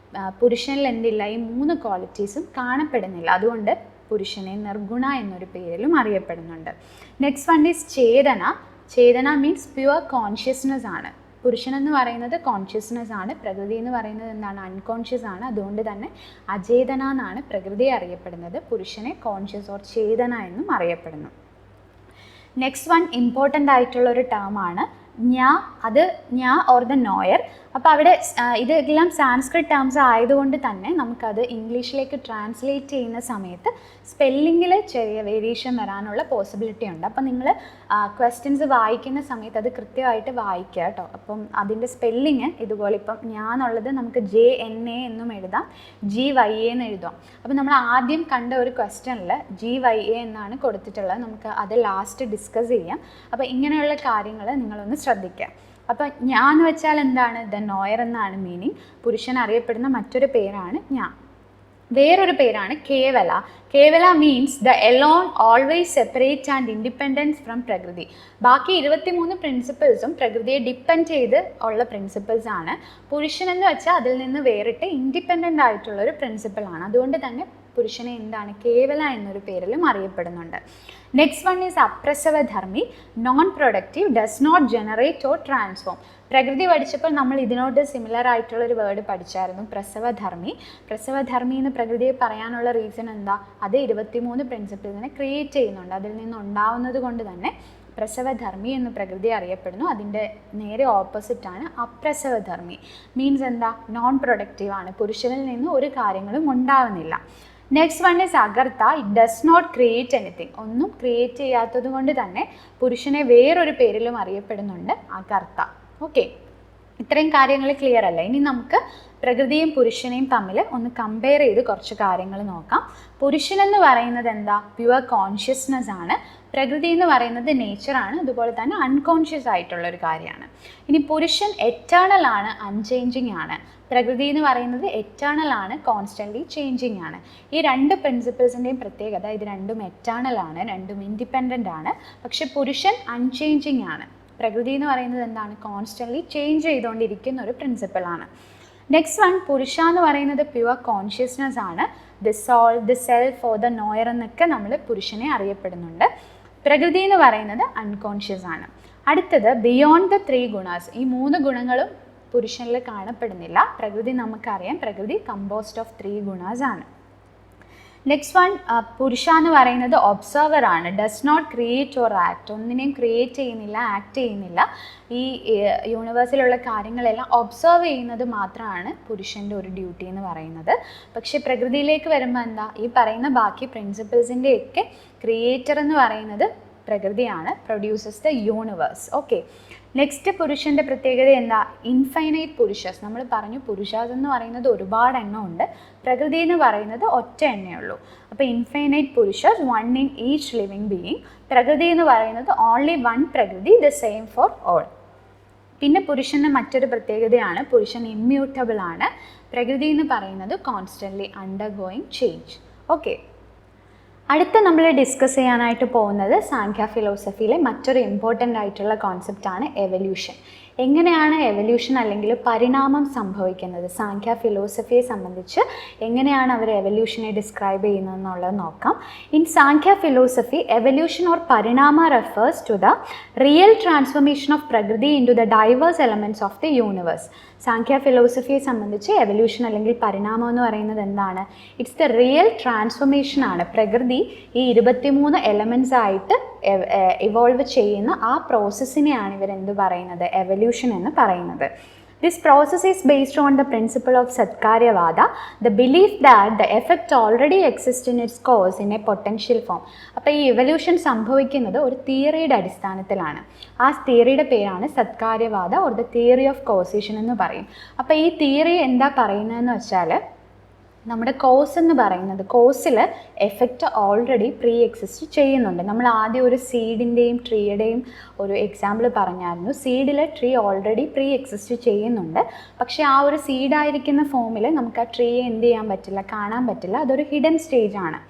Speaker 1: പുരുഷനിൽ എന്തില്ല? ഈ 3 ക്വാളിറ്റീസും കാണപ്പെടുന്നില്ല. അതുകൊണ്ട് പുരുഷനെ നിർഗുണ എന്നൊരു പേരിലും അറിയപ്പെടുന്നുണ്ട്. Next one is Chetana. Chetana means pure consciousness ആണ്. പുരുഷൻ എന്ന് പറയുന്നത് കോൺഷ്യസ്നെസ് ആണ്. പ്രകൃതി എന്ന് പറയുന്നത് എന്താണ്? അൺകോൺഷ്യസ് ആണ്. അതുകൊണ്ട് തന്നെ അചേതന എന്നാണ് പ്രകൃതിയെ അറിയപ്പെടുന്നത്. പുരുഷനെ കോൺഷ്യസ് ഓർ ചേതന എന്നും അറിയപ്പെടുന്നു. നെക്സ്റ്റ് വൺ ഇമ്പോർട്ടൻ്റ് ആയിട്ടുള്ള ഒരു ടേമാണ് ഞാ ഓർ ദ നോയർ. അപ്പോൾ അവിടെ ഇതെല്ലാം സാൻസ്ക്രിറ്റ് ടേംസ് ആയതുകൊണ്ട് തന്നെ നമുക്കത് ഇംഗ്ലീഷിലേക്ക് ട്രാൻസ്ലേറ്റ് ചെയ്യുന്ന സമയത്ത് സ്പെല്ലിങ്ങിൽ ചെറിയ വേരിയേഷൻ വരാനുള്ള പോസിബിലിറ്റി ഉണ്ട്. അപ്പോൾ നിങ്ങൾ ക്വസ്റ്റ്യൻസ് വായിക്കുന്ന സമയത്ത് അത് കൃത്യമായിട്ട് വായിക്കുക കേട്ടോ. അപ്പം അതിൻ്റെ സ്പെല്ലിങ് ഇതുപോലെ ഇപ്പം ഞാനുള്ളത് നമുക്ക് JNA എന്നും എഴുതാം, GYA എന്ന് എഴുതാം. അപ്പോൾ നമ്മൾ ആദ്യം കണ്ട ഒരു ക്വസ്റ്റ്യനിൽ GYA എന്നാണ് കൊടുത്തിട്ടുള്ളത്. നമുക്ക് അത് ലാസ്റ്റ് ഡിസ്കസ് ചെയ്യാം. അപ്പോൾ ഇങ്ങനെയുള്ള കാര്യങ്ങൾ നിങ്ങളൊന്ന് ശ്രദ്ധിക്കുക. അപ്പോൾ ഞാൻ എന്ന് വെച്ചാൽ എന്താണ്? ദ നോയർ എന്നാണ് മീനിങ്. പുരുഷൻ അറിയപ്പെടുന്ന മറ്റൊരു പേരാണ് ഞാൻ. വേറൊരു പേരാണ് കേവല. Kevala means the alone always separate and independence from prakriti. ബാക്കി 23 പ്രിൻസിപ്പിൾസും പ്രകൃതിയെ ഡിപ്പെൻഡ് ചെയ്ത് ഉള്ള പ്രിൻസിപ്പിൾസ് ആണ്. പുരുഷൻ എന്ന് വെച്ചാൽ അതിൽ നിന്ന് വേറിട്ട് ഇൻഡിപെൻഡൻ്റ് ആയിട്ടുള്ളൊരു പ്രിൻസിപ്പിളാണ്. അതുകൊണ്ട് തന്നെ പുരുഷനെ എന്താണ്? കേവല എന്നൊരു പേരിലും അറിയപ്പെടുന്നുണ്ട്. Next one is aprasavadharmi. Non productive, does not generate or transform. Prakriti പഠിച്ചപ്പോൾ നമ്മൾ ഇതിനോട് സിമിലർ ആയിട്ടുള്ളൊരു വേർഡ് പഠിച്ചായിരുന്നു, പ്രസവധർമ്മി. പ്രസവധർമ്മി എന്ന് പ്രകൃതിയെ പറയാനുള്ള റീസൺ എന്താ? അത് 23 പ്രിൻസിപ്പിൾസിനെ ക്രിയേറ്റ് ചെയ്യുന്നുണ്ട്. അതിൽ നിന്നുണ്ടാവുന്നത് കൊണ്ട് തന്നെ പ്രസവധർമ്മി എന്ന് പ്രകൃതി അറിയപ്പെടുന്നു. അതിൻ്റെ നേരെ ഓപ്പോസിറ്റാണ് അപ്രസവധർമ്മി. മീൻസ് എന്താ? നോൺ പ്രൊഡക്റ്റീവ് ആണ്. പുരുഷനിൽ നിന്ന് ഒരു കാര്യങ്ങളും ഉണ്ടാവുന്നില്ല. Next one is akarta. It does not create anything. ഒന്നും ക്രിയേറ്റ് ചെയ്യാത്തത് കൊണ്ട് തന്നെ പുരുഷനെ വേറൊരു പേരിലും അറിയപ്പെടുന്നുണ്ട്, അകർത്ത. ഓക്കെ, ഇത്രയും കാര്യങ്ങൾ ക്ലിയർ അല്ല. ഇനി നമുക്ക് പ്രകൃതിയും പുരുഷനെയും തമ്മിൽ ഒന്ന് കമ്പയർ ചെയ്ത് കുറച്ച് കാര്യങ്ങൾ നോക്കാം. പുരുഷൻ എന്ന് പറയുന്നത് എന്താ? പ്യുവർ കോൺഷ്യസ്നെസ് ആണ്. പ്രകൃതി എന്ന് പറയുന്നത് നേച്ചറാണ്. അതുപോലെ തന്നെ അൺകോൺഷ്യസ് ആയിട്ടുള്ളൊരു കാര്യമാണ്. ഇനി പുരുഷൻ എറ്റേണൽ ആണ്, അൺചേഞ്ചിങ് ആണ്. പ്രകൃതി എന്ന് പറയുന്നത് എറ്റേണൽ ആണ്, കോൺസ്റ്റൻ്റ്ലി ചേഞ്ചിങ് ആണ്. ഈ 2 പ്രിൻസിപ്പിൾസിൻ്റെയും പ്രത്യേകത ഇത് രണ്ടും എറ്റേണൽ ആണ്, രണ്ടും ഇൻഡിപെൻഡൻ്റ് ആണ്. പക്ഷെ പുരുഷൻ അൺചേഞ്ചിങ് ആണ്. പ്രകൃതി എന്ന് പറയുന്നത് എന്താണ്? കോൺസ്റ്റൻ്റ്ലി ചേഞ്ച് ചെയ്തുകൊണ്ടിരിക്കുന്ന ഒരു പ്രിൻസിപ്പിളാണ്. നെക്സ്റ്റ് വൺ, പുരുഷ എന്ന് പറയുന്നത് പ്യുവർ കോൺഷ്യസ്നെസ് ആണ്. The soul, the self or the knower എന്നൊക്കെ നമ്മൾ പുരുഷനെ അറിയപ്പെടുന്നുണ്ട്. പ്രകൃതി എന്ന് പറയുന്നത് അൺകോൺഷ്യസ് ആണ്. അടുത്തത് ബിയോണ്ട് ദ 3 ഗുണാസ്. ഈ 3 ഗുണങ്ങളും പുരുഷനിൽ കാണപ്പെടുന്നില്ല. പ്രകൃതി നമുക്കറിയാം, പ്രകൃതി കമ്പോസ്ഡ് ഓഫ് 3 ഗുണാസ് ആണ്. നെക്സ്റ്റ് വൺ, പുരുഷ എന്ന് പറയുന്നത് ഒബ്സർവർ ആണ്. Does not create or act. ഒന്നിനെയും ക്രിയേറ്റ് ചെയ്യുന്നില്ല, ആക്ട് ചെയ്യുന്നില്ല. ഈ യൂണിവേഴ്സിലുള്ള കാര്യങ്ങളെല്ലാം ഒബ്സർവ് ചെയ്യുന്നത് മാത്രമാണ് പുരുഷൻ്റെ ഒരു ഡ്യൂട്ടി എന്ന് പറയുന്നത്. പക്ഷേ പ്രകൃതിയിലേക്ക് വരുമ്പോൾ എന്താ? ഈ പറയുന്ന ബാക്കി പ്രിൻസിപ്പിൾസിൻ്റെയൊക്കെ ക്രിയേറ്റർ എന്ന് പറയുന്നത് പ്രകൃതിയാണ്. Produces the universe. Okay, next പുരുഷൻ്റെ പ്രത്യേകത എന്താ? ഇൻഫൈനൈറ്റ് പുരുഷസ്. നമ്മൾ പറഞ്ഞു പുരുഷാസ് എന്ന് പറയുന്നത് ഒരുപാട് എണ്ണം ഉണ്ട്, പ്രകൃതി എന്ന് പറയുന്നത് ഒറ്റ എണ്ണേ ഉള്ളൂ. അപ്പോൾ infinite പുരുഷസ്, 1 in each living being. പ്രകൃതി എന്ന് പറയുന്നത് ഓൺലി 1 പ്രകൃതി, ദ സെയിം ഫോർ ഓൾ. പിന്നെ പുരുഷൻ്റെ മറ്റൊരു പ്രത്യേകതയാണ് പുരുഷൻ ഇമ്മ്യൂട്ടബിൾ ആണ്. പ്രകൃതി എന്ന് പറയുന്നത് കോൺസ്റ്റൻ്റ്ലി അണ്ടർഗോയിങ് ചേഞ്ച്. ഓക്കെ, അടുത്ത നമ്മൾ ഡിസ്കസ് ചെയ്യാനായിട്ട് പോകുന്നത് സാങ്ഖ്യ ഫിലോസഫിയിലെ മറ്റൊരു ഇമ്പോർട്ടൻ്റ് ആയിട്ടുള്ള കോൺസെപ്റ്റാണ് എവല്യൂഷൻ. എങ്ങനെയാണ് എവല്യൂഷൻ അല്ലെങ്കിൽ പരിണാമം സംഭവിക്കുന്നത്, സാങ്ഖ്യ ഫിലോസഫിയെ സംബന്ധിച്ച് എങ്ങനെയാണ് അവർ എവല്യൂഷനെ ഡിസ്ക്രൈബ് ചെയ്യുന്നതെന്നുള്ളത് നോക്കാം. In Sankhya philosophy evolution or parinama refers to the real transformation of Prakriti into the diverse elements of the universe. Sankhya ഫിലോസഫിയെ സംബന്ധിച്ച് എവല്യൂഷൻ അല്ലെങ്കിൽ പരിണാമം എന്ന് പറയുന്നത് എന്താണ്? ഇറ്റ്സ് ദ റിയൽ ട്രാൻസ്ഫോർമേഷൻ ആണ്. പ്രകൃതി ഈ 23 എലമെൻറ്റ്സ് ആയിട്ട് ഇവോൾവ് ചെയ്യുന്ന ആ പ്രോസസ്സിനെയാണ് ഇവരെന്ത് പറയുന്നത്? എവല്യൂഷൻ എന്ന് പറയുന്നത്. This process is based on the principle of Satkaryavada, the belief that the effect already exists in its cause in a potential form. അപ്പോൾ ഈ എവല്യൂഷൻ സംഭവിക്കുന്നത് ഒരു തിയറിയുടെ അടിസ്ഥാനത്തിലാണ്. ആ തിയറിയുടെ പേരാണ് Satkaryavada or the theory of causation എന്ന് പറയും. അപ്പോൾ ഈ തിയറി എന്താ പറയുന്നതെന്ന് വെച്ചാൽ, നമ്മുടെ കോസ് എന്ന് പറയുന്നത്, കോസിൽ എഫക്റ്റ് ഓൾറെഡി പ്രീ എക്സിസ്റ്റ് ചെയ്യുന്നുണ്ട്. നമ്മൾ ആദ്യം ഒരു സീഡിൻ്റെയും ട്രീയുടെയും ഒരു എക്സാമ്പിൾ പറഞ്ഞായിരുന്നു. സീഡിൽ ട്രീ ഓൾറെഡി പ്രീ എക്സിസ്റ്റ് ചെയ്യുന്നുണ്ട്. പക്ഷേ ആ ഒരു സീഡായിരിക്കുന്ന ഫോമിൽ നമുക്ക് ആ ട്രീയെ എന്ത് ചെയ്യാൻ പറ്റില്ല, കാണാൻ പറ്റില്ല. അതൊരു ഹിഡൻ സ്റ്റേജാണ്.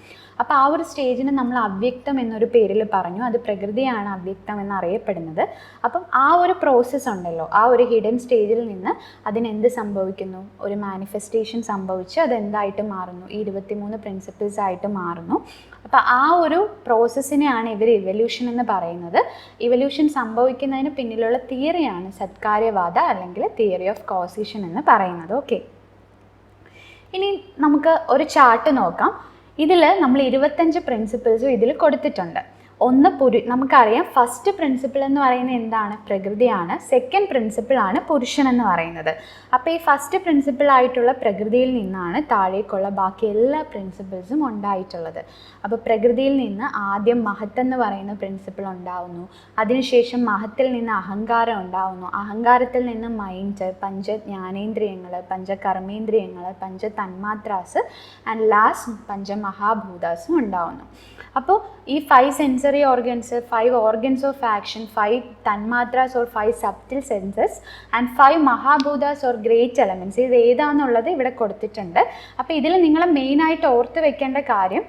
Speaker 1: അപ്പോൾ ആ ഒരു സ്റ്റേജിന് നമ്മൾ അവ്യക്തം എന്നൊരു പേരിൽ പറഞ്ഞു. അത് പ്രകൃതിയാണ് അവ്യക്തം എന്നറിയപ്പെടുന്നത്. അപ്പം ആ ഒരു പ്രോസസ്സ് ഉണ്ടല്ലോ, ആ ഒരു ഹിഡൻ സ്റ്റേജിൽ നിന്ന് അതിനെന്ത് സംഭവിക്കുന്നു? ഒരു മാനിഫെസ്റ്റേഷൻ സംഭവിച്ച് അതെന്തായിട്ട് മാറുന്നു? ഈ 23 പ്രിൻസിപ്പിൾസ് ആയിട്ട് മാറുന്നു. അപ്പോൾ ആ ഒരു പ്രോസസ്സിനെയാണ് ഇവർ ഇവല്യൂഷൻ എന്ന് പറയുന്നത്. ഇവല്യൂഷൻ സംഭവിക്കുന്നതിന് പിന്നിലുള്ള തിയറിയാണ് സത്കാര്യവാദ അല്ലെങ്കിൽ തിയറി ഓഫ് കോസേഷൻ എന്ന് പറയുന്നത്. ഓക്കെ, ഇനി നമുക്ക് ഒരു ചാർട്ട് നോക്കാം. ഇതിൽ നമ്മൾ 25 പ്രിൻസിപ്പിൾസും ഇതിൽ കൊടുത്തിട്ടുണ്ട്. നമുക്കറിയാം ഫസ്റ്റ് പ്രിൻസിപ്പിൾ എന്ന് പറയുന്നത് എന്താണ്? പ്രകൃതിയാണ്. സെക്കൻഡ് പ്രിൻസിപ്പിളാണ് പുരുഷൻ എന്ന് പറയുന്നത്. അപ്പോൾ ഈ ഫസ്റ്റ് പ്രിൻസിപ്പിളായിട്ടുള്ള പ്രകൃതിയിൽ നിന്നാണ് താഴേക്കുള്ള ബാക്കി എല്ലാ പ്രിൻസിപ്പിൾസും ഉണ്ടായിട്ടുള്ളത്. അപ്പോൾ പ്രകൃതിയിൽ നിന്ന് ആദ്യം മഹത്ത് എന്ന് പറയുന്ന പ്രിൻസിപ്പിൾ ഉണ്ടാവുന്നു. അതിനുശേഷം മഹത്തിൽ നിന്ന് അഹങ്കാരം ഉണ്ടാവുന്നു. അഹങ്കാരത്തിൽ നിന്ന് മൈൻഡ്, പഞ്ചജ്ഞാനേന്ദ്രിയങ്ങൾ, പഞ്ചകർമ്മേന്ദ്രിയങ്ങൾ, പഞ്ചതന്മാത്രാസ് ആൻഡ് ലാസ്റ്റ് പഞ്ചമഹാഭൂതാസും ഉണ്ടാവുന്നു. അപ്പോൾ ഈ 5 sensory organs, 5 organs of action, 5 tanmatras or 5 subtle senses and 5 mahabhutas or great elements, ഇത് ഏതാണെന്നുള്ളത് ഇവിടെ കൊടുത്തിട്ടുണ്ട്. അപ്പോൾ ഇതിൽ നിങ്ങൾ മെയിനായിട്ട് ഓർത്ത് വെക്കേണ്ട കാര്യം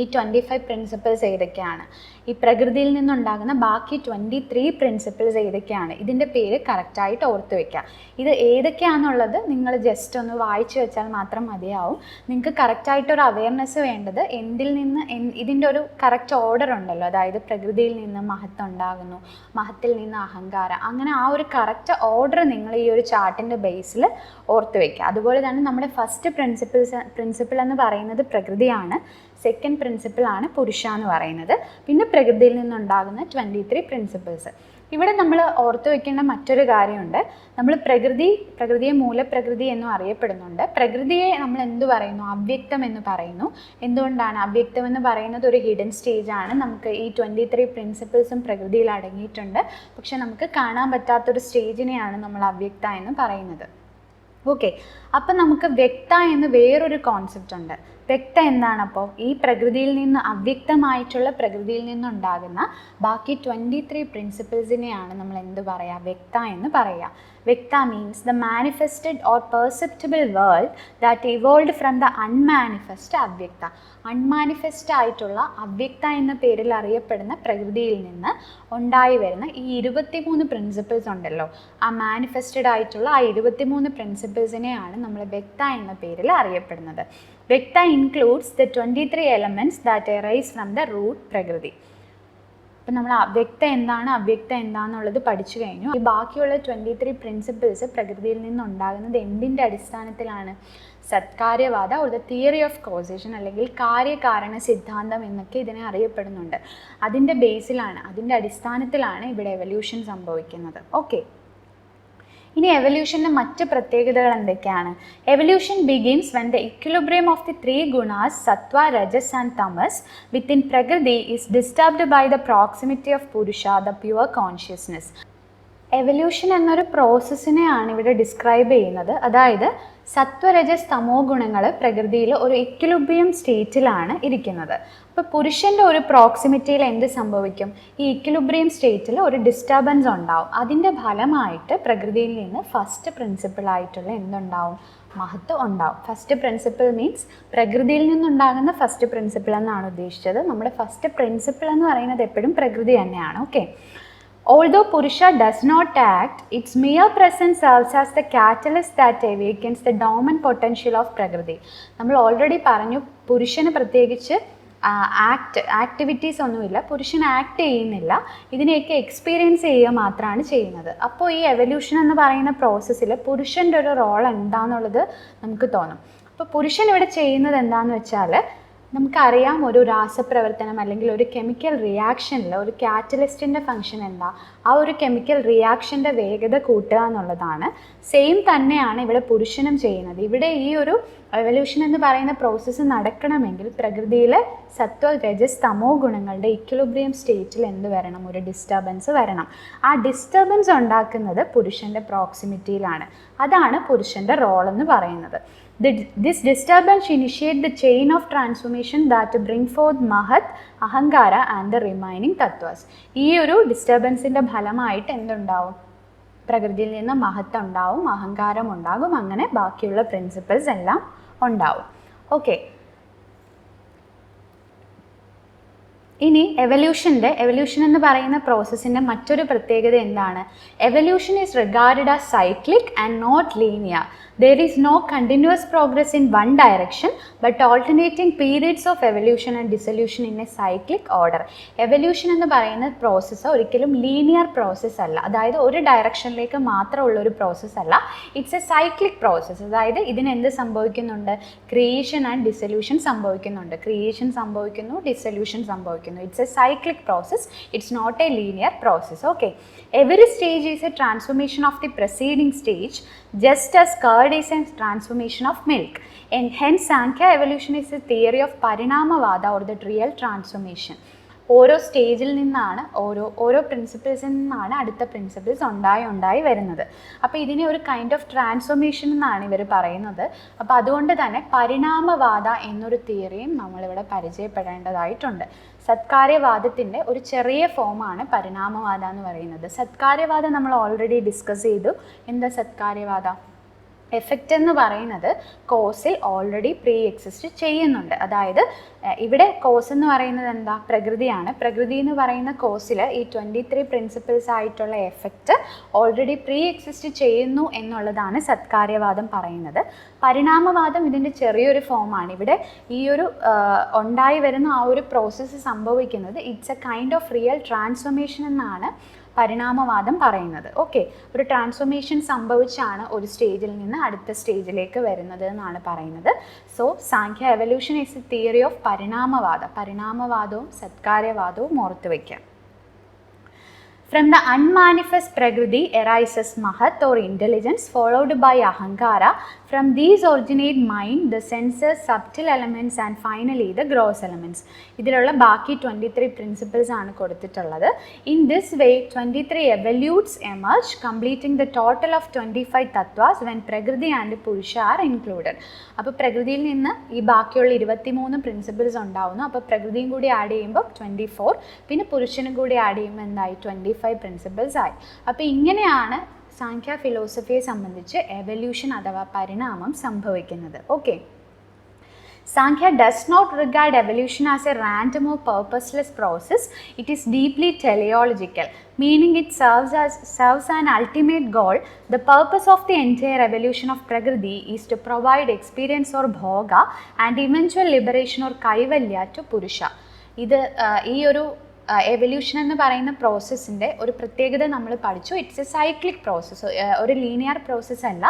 Speaker 1: ഈ 25 പ്രിൻസിപ്പിൾസ് ഏതൊക്കെയാണ്, ഈ പ്രകൃതിയിൽ നിന്നുണ്ടാകുന്ന ബാക്കി 23 പ്രിൻസിപ്പിൾസ് ഏതൊക്കെയാണ്, ഇതിൻ്റെ പേര് കറക്റ്റായിട്ട് ഓർത്ത് വയ്ക്കുക. ഇത് ഏതൊക്കെയാണെന്നുള്ളത് നിങ്ങൾ ജസ്റ്റ് ഒന്ന് വായിച്ചു വെച്ചാൽ മാത്രം മതിയാവും. നിങ്ങൾക്ക് കറക്റ്റായിട്ടൊരു അവയർനെസ് വേണ്ടത് എന്തിൽ നിന്ന്, ഇതിൻ്റെ ഒരു കറക്റ്റ് ഓർഡർ ഉണ്ടല്ലോ. അതായത് പ്രകൃതിയിൽ നിന്ന് മഹത്ത് ഉണ്ടാകുന്നു, മഹത്തിൽ നിന്ന് അഹങ്കാരം, അങ്ങനെ ആ ഒരു കറക്റ്റ് ഓർഡർ നിങ്ങൾ ഈ ഒരു ചാർട്ടിൻ്റെ ബേസിൽ ഓർത്ത് വയ്ക്കുക. അതുപോലെ തന്നെ നമ്മുടെ ഫസ്റ്റ് പ്രിൻസിപ്പിൾ എന്ന് പറയുന്നത് പ്രകൃതിയാണ്. സെക്കൻഡ് പ്രിൻസിപ്പിളാണ് പുരുഷ എന്ന് പറയുന്നത്. പിന്നെ പ്രകൃതിയിൽ നിന്നുണ്ടാകുന്ന 23 പ്രിൻസിപ്പിൾസ്. ഇവിടെ നമ്മൾ ഓർത്ത് വയ്ക്കേണ്ട മറ്റൊരു കാര്യമുണ്ട്. നമ്മൾ പ്രകൃതിയെ മൂലപ്രകൃതി എന്നും അറിയപ്പെടുന്നുണ്ട്. പ്രകൃതിയെ നമ്മൾ എന്ത് പറയുന്നു? അവ്യക്തം എന്ന് പറയുന്നു. എന്തുകൊണ്ടാണ്? അവ്യക്തം എന്ന് പറയുന്നത് ഒരു ഹിഡൻ സ്റ്റേജാണ്. നമുക്ക് ഈ 23 പ്രിൻസിപ്പിൾസും പ്രകൃതിയിൽ അടങ്ങിയിട്ടുണ്ട്. പക്ഷെ നമുക്ക് കാണാൻ പറ്റാത്തൊരു സ്റ്റേജിനെയാണ് നമ്മൾ അവ്യക്ത എന്ന് പറയുന്നത്. ഓക്കെ, അപ്പം നമുക്ക് വ്യക്ത എന്ന് വേറൊരു കോൺസെപ്റ്റ് ഉണ്ട്. വ്യക്ത എന്താണ്? അപ്പോൾ ഈ പ്രകൃതിയിൽ നിന്ന്, അവ്യക്തമായിട്ടുള്ള പ്രകൃതിയിൽ നിന്നുണ്ടാകുന്ന ബാക്കി 23 പ്രിൻസിപ്പിൾസിനെയാണ് നമ്മൾ എന്ത് പറയുക? വ്യക്ത എന്ന് പറയുക. Vyakta means the manifested or perceptible world that evolved from the unmanifest avyakta. Unmanifest ആയിട്ടുള്ള അവ്യക്ത എന്ന പേരിൽ അറിയപ്പെടുന്ന പ്രകൃതിയിൽ നിന്ന് ഉണ്ടായി വരുന്ന ഈ 23 പ്രിൻസിപ്പിൾസ് ഉണ്ടല്ലോ, ആ മാനിഫെസ്റ്റഡ് ആയിട്ടുള്ള ആ 23 പ്രിൻസിപ്പിൾസിനെയാണ് നമ്മൾ വ്യക്ത എന്ന പേരിൽ അറിയപ്പെടുന്നത്. Vyakta includes the 23 elements that arise from the root prakriti. അപ്പം നമ്മൾ അവ്യക്ത എന്താണ്, അവ്യക്ത എന്താണെന്നുള്ളത് പഠിച്ചു കഴിഞ്ഞു. ഈ ബാക്കിയുള്ള 23 പ്രിൻസിപ്പിൾസ് പ്രകൃതിയിൽ നിന്നുണ്ടാകുന്നത് എന്തിൻ്റെ അടിസ്ഥാനത്തിലാണ്? Satkaryavada or the theory of causation അല്ലെങ്കിൽ കാര്യകാരണ സിദ്ധാന്തം എന്നൊക്കെ ഇതിനെ അറിയപ്പെടുന്നുണ്ട്. അതിൻ്റെ ബേസിലാണ്, അതിൻ്റെ അടിസ്ഥാനത്തിലാണ് ഇവിടെ എവല്യൂഷൻ സംഭവിക്കുന്നത്. ഓക്കെ, ഇനി എവല്യൂഷൻ്റെ മറ്റ് പ്രത്യേകതകൾ എന്തൊക്കെയാണ്? Evolution begins when the equilibrium of the 3 gunas sattva, rajas and tamas within prakriti is disturbed by the proximity of purusha, the pure consciousness. Evolution എന്നൊരു പ്രോസസ്സിനെയാണ് ഇവിടെ ഡിസ്ക്രൈബ് ചെയ്യുന്നത്. അതായത് സത്വരജസ് തമോ ഗുണങ്ങൾ പ്രകൃതിയിൽ ഒരു ഇക്വിലിബ്രിയം സ്റ്റേറ്റിലാണ് ഇരിക്കുന്നത്. അപ്പോൾ പുരുഷൻ്റെ ഒരു പ്രോക്സിമിറ്റിയിൽ എന്ത് സംഭവിക്കും? ഈ ഇക്വിലിബ്രിയം സ്റ്റേറ്റിൽ ഒരു ഡിസ്റ്റർബൻസ് ഉണ്ടാവും. അതിൻ്റെ ഫലമായിട്ട് പ്രകൃതിയിൽ നിന്ന് ഫസ്റ്റ് പ്രിൻസിപ്പിളായിട്ടുള്ള എന്തുണ്ടാവും? മഹത്വം ഉണ്ടാവും. ഫസ്റ്റ് പ്രിൻസിപ്പിൾ മീൻസ് പ്രകൃതിയിൽ നിന്നുണ്ടാകുന്ന ഫസ്റ്റ് പ്രിൻസിപ്പിൾ എന്നാണ് ഉദ്ദേശിച്ചത്. നമ്മുടെ ഫസ്റ്റ് പ്രിൻസിപ്പിൾ എന്ന് പറയുന്നത് എപ്പോഴും പ്രകൃതി തന്നെയാണ്. Okay, Although Purusha does not act, its mere presence serves as the catalyst that awakens the dormant potential of Prakriti. നമ്മൾ ഓൾറെഡി പറഞ്ഞു പുരുഷന് പ്രത്യേകിച്ച് ആക്ടിവിറ്റീസ് ഒന്നുമില്ല, പുരുഷൻ ആക്ട് ചെയ്യുന്നില്ല, ഇതിനെയൊക്കെ എക്സ്പീരിയൻസ് ചെയ്യുക മാത്രമാണ് ചെയ്യുന്നത്. അപ്പോൾ ഈ എവല്യൂഷൻ എന്ന് പറയുന്ന പ്രോസസ്സിൽ പുരുഷൻ്റെ ഒരു റോൾ എന്താണെന്നുള്ളത് നമുക്ക് തോന്നും. അപ്പോൾ പുരുഷൻ ഇവിടെ ചെയ്യുന്നത് എന്താണെന്ന് വെച്ചാൽ, നമുക്കറിയാം ഒരു രാസപ്രവർത്തനം അല്ലെങ്കിൽ ഒരു കെമിക്കൽ റിയാക്ഷനിൽ ഒരു കാറ്റലിസ്റ്റിൻ്റെ ഫങ്ഷൻ എന്താ, ആ ഒരു കെമിക്കൽ റിയാക്ഷൻ്റെ വേഗത കൂട്ടുക എന്നുള്ളതാണ്. സെയിം തന്നെയാണ് ഇവിടെ പുരുഷനും ചെയ്യുന്നത്. ഇവിടെ ഈ ഒരു എവല്യൂഷൻ എന്ന് പറയുന്ന പ്രോസസ്സ് നടക്കണമെങ്കിൽ പ്രകൃതിയിലെ സത്വ രജസ് തമോ ഗുണങ്ങളുടെ ഇക്വിലിബ്രിയം സ്റ്റേറ്റിൽ എന്ത് വരണം, ഒരു ഡിസ്റ്റർബൻസ് വരണം. ആ ഡിസ്റ്റർബൻസ് ഉണ്ടാക്കുന്നത് പുരുഷൻ്റെ പ്രോക്സിമിറ്റിയിലാണ്. അതാണ് പുരുഷൻ്റെ റോൾ എന്ന് പറയുന്നത്. This disturbance initiate the chain of transformation that bring forth Mahat, Ahankara and the remaining Tattvas. ഈ ഒരു ഡിസ്റ്റർബൻസിൻ്റെ ഫലമായിട്ട് എന്തുണ്ടാവും, പ്രകൃതിയിൽ നിന്ന് മഹത്വം ഉണ്ടാവും, അഹങ്കാരം ഉണ്ടാകും, അങ്ങനെ ബാക്കിയുള്ള പ്രിൻസിപ്പിൾസ് എല്ലാം ഉണ്ടാവും. ഓക്കെ, ഇനി എവല്യൂഷൻ എന്ന് പറയുന്ന പ്രോസസ്സിൻ്റെ മറ്റൊരു പ്രത്യേകത എന്താണ്? Evolution is regarded as cyclic and not linear. There is no continuous progress in one direction but alternating periods of evolution and dissolution in a cyclic order. Evolution എന്ന് പറയുന്ന പ്രോസസ്സ് ഒരിക്കലും linear process അല്ല, അതായത് ഒരു ഡയറക്ഷനിലേക്ക് മാത്രമുള്ള ഒരു process അല്ല. It's a cyclic process. അതായത് ഇതിന് എന്ത് സംഭവിക്കുന്നുണ്ട്, ക്രിയേഷൻ ആൻഡ് ഡിസൊല്യൂഷൻ സംഭവിക്കുന്നുണ്ട്. ക്രിയേഷൻ സംഭവിക്കുന്നു, ഡിസൊല്യൂഷൻ സംഭവിക്കുന്നു. It's a cyclic process, it's not a linear process. Okay, every stage is a transformation of the preceding stage, just as curd is a transformation of milk. And hence Sankhya evolution is a theory of Parinamavada or the real transformation. ഓരോ സ്റ്റേജിൽ നിന്നാണ്, ഓരോ പ്രിൻസിപ്പിൾസിൽ നിന്നാണ് അടുത്ത principles ഉണ്ടായി വരുന്നത്. അപ്പോൾ ഇതിനെ ഒരു കൈൻഡ് ഓഫ് ട്രാൻസ്ഫോർമേഷൻ എന്നാണ് ഇവർ പറയുന്നത്. അപ്പോൾ അതുകൊണ്ട് തന്നെ പരിണാമവാദ എന്നൊരു തിയറിയും നമ്മളിവിടെ പരിചയപ്പെടേണ്ടതായിട്ടുണ്ട്. സത്കാര്യവാദത്തിൻ്റെ ഒരു ചെറിയ ഫോമാണ് പരിണാമവാദം എന്ന് പറയുന്നത്. സത്കാര്യവാദം നമ്മൾ ഓൾറെഡി ഡിസ്കസ് ചെയ്തു. എന്താ സത്കാര്യവാദ? എഫക്റ്റ് എന്ന് പറയുന്നത് കോസിൽ ഓൾറെഡി പ്രീ എക്സിസ്റ്റ് ചെയ്യുന്നുണ്ട്. അതായത് ഇവിടെ കോസ് എന്ന് പറയുന്നത് എന്താ, പ്രകൃതിയാണ്. പ്രകൃതി എന്ന് പറയുന്ന കോസിൽ ഈ 23 പ്രിൻസിപ്പിൾസ് ആയിട്ടുള്ള എഫക്റ്റ് ഓൾറെഡി പ്രീ എക്സിസ്റ്റ് ചെയ്യുന്നു എന്നുള്ളതാണ് സത്കാര്യവാദം പറയുന്നത്. പരിണാമവാദം ഇതിൻ്റെ ചെറിയൊരു ഫോമാണ്. ഇവിടെ ഈ ഒരു ഉണ്ടായി വരുന്ന ആ ഒരു പ്രോസസ്സ് സംഭവിക്കുന്നത് it's A kind of real transformation എന്നാണ് പരിണാമവാദം പറയുന്നത്. ഓക്കെ, ഒരു ട്രാൻസ്ഫോർമേഷൻ സംഭവിച്ചാണ് ഒരു സ്റ്റേജിൽ നിന്ന് അടുത്ത സ്റ്റേജിലേക്ക് വരുന്നത് എന്നാണ് പറയുന്നത്. So Sankhya evolution is a theory of പരിണാമവാദവും സത്കാര്യവാദവും ഓർത്തു വയ്ക്കാം. From the unmanifest Prakriti arises Mahat or intelligence, followed by Ahankara. From these originate mind, the senses, subtle elements and finally the gross elements. ഇതിലുള്ള ബാക്കി 23 പ്രിൻസിപ്പിൾസ് ആണ് കൊടുത്തിട്ടുള്ളത്. In this way, 23 evolutes emerge, completing the total of 25 tattvas when Prakriti and Purusha are included. അപ്പോൾ പ്രകൃതിയിൽ നിന്ന് ഈ ബാക്കിയുള്ള 23 principles ഉണ്ടാവുന്നു. അപ്പോൾ പ്രകൃതിയും കൂടി ആഡ് ചെയ്യുമ്പോൾ 24, പിന്നെ പുരുഷനും കൂടി ആഡ് ചെയ്യുമ്പോൾ എന്തായി 25 പ്രിൻസിപ്പിൾസ് ആയി. അപ്പോൾ ഇങ്ങനെയാണ് സാങ്ഖ്യ ഫിലോസഫിയെ സംബന്ധിച്ച് എവല്യൂഷൻ അഥവാ പരിണാമം സംഭവിക്കുന്നത്. Okay, Sankhya does not regard evolution as a random or purposeless process. It is deeply teleological, meaning it serves an ultimate goal. The purpose of the entire evolution of Prakriti is to provide experience or bhoga and eventual liberation or kaivalya to Purusha. ഇത് ഈ ഒരു evolution എന്ന് പറയുന്ന പ്രോസസ്സിൻ്റെ ഒരു പ്രത്യേകത നമ്മൾ പഠിച്ചു. It's a cyclic process, ഒരു ലീനിയർ പ്രോസസ്സ് അല്ല.